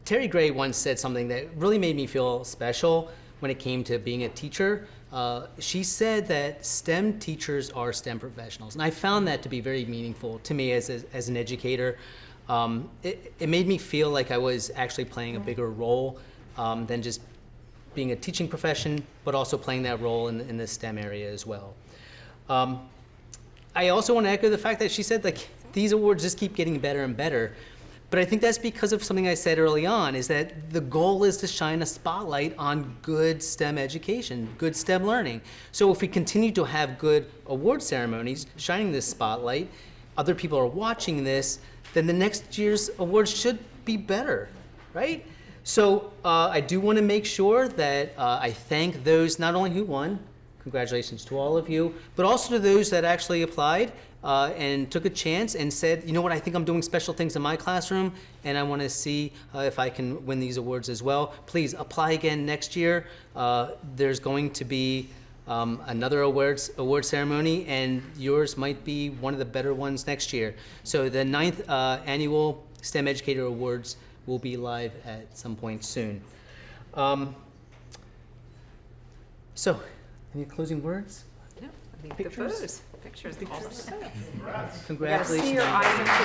Terry Gray once said something that really made me feel special when it came to being a teacher. She said that STEM teachers are STEM professionals, and I found that to be very meaningful to me as an educator. It made me feel like I was actually playing a bigger role than just being a teaching profession, but also playing that role in the STEM area as well. I also want to echo the fact that she said like these awards just keep getting better and better. But I think that's because of something I said early on, is that the goal is to shine a spotlight on good STEM education, good STEM learning. So if we continue to have good award ceremonies shining this spotlight, other people are watching this, then the next year's awards should be better, right? So I do want to make sure that I thank those not only who won, congratulations to all of you, but also to those that actually applied and took a chance and said, you know what, I think I'm doing special things in my classroom and I want to see if I can win these awards as well. Please apply again next year. There's going to be another award ceremony, and yours might be one of the better ones next year. So the 9th annual STEM Educator Awards will be live at some point soon. So, any closing words? No, I think Pictures? the photos. Pictures. Congratulations. See your eyes and face.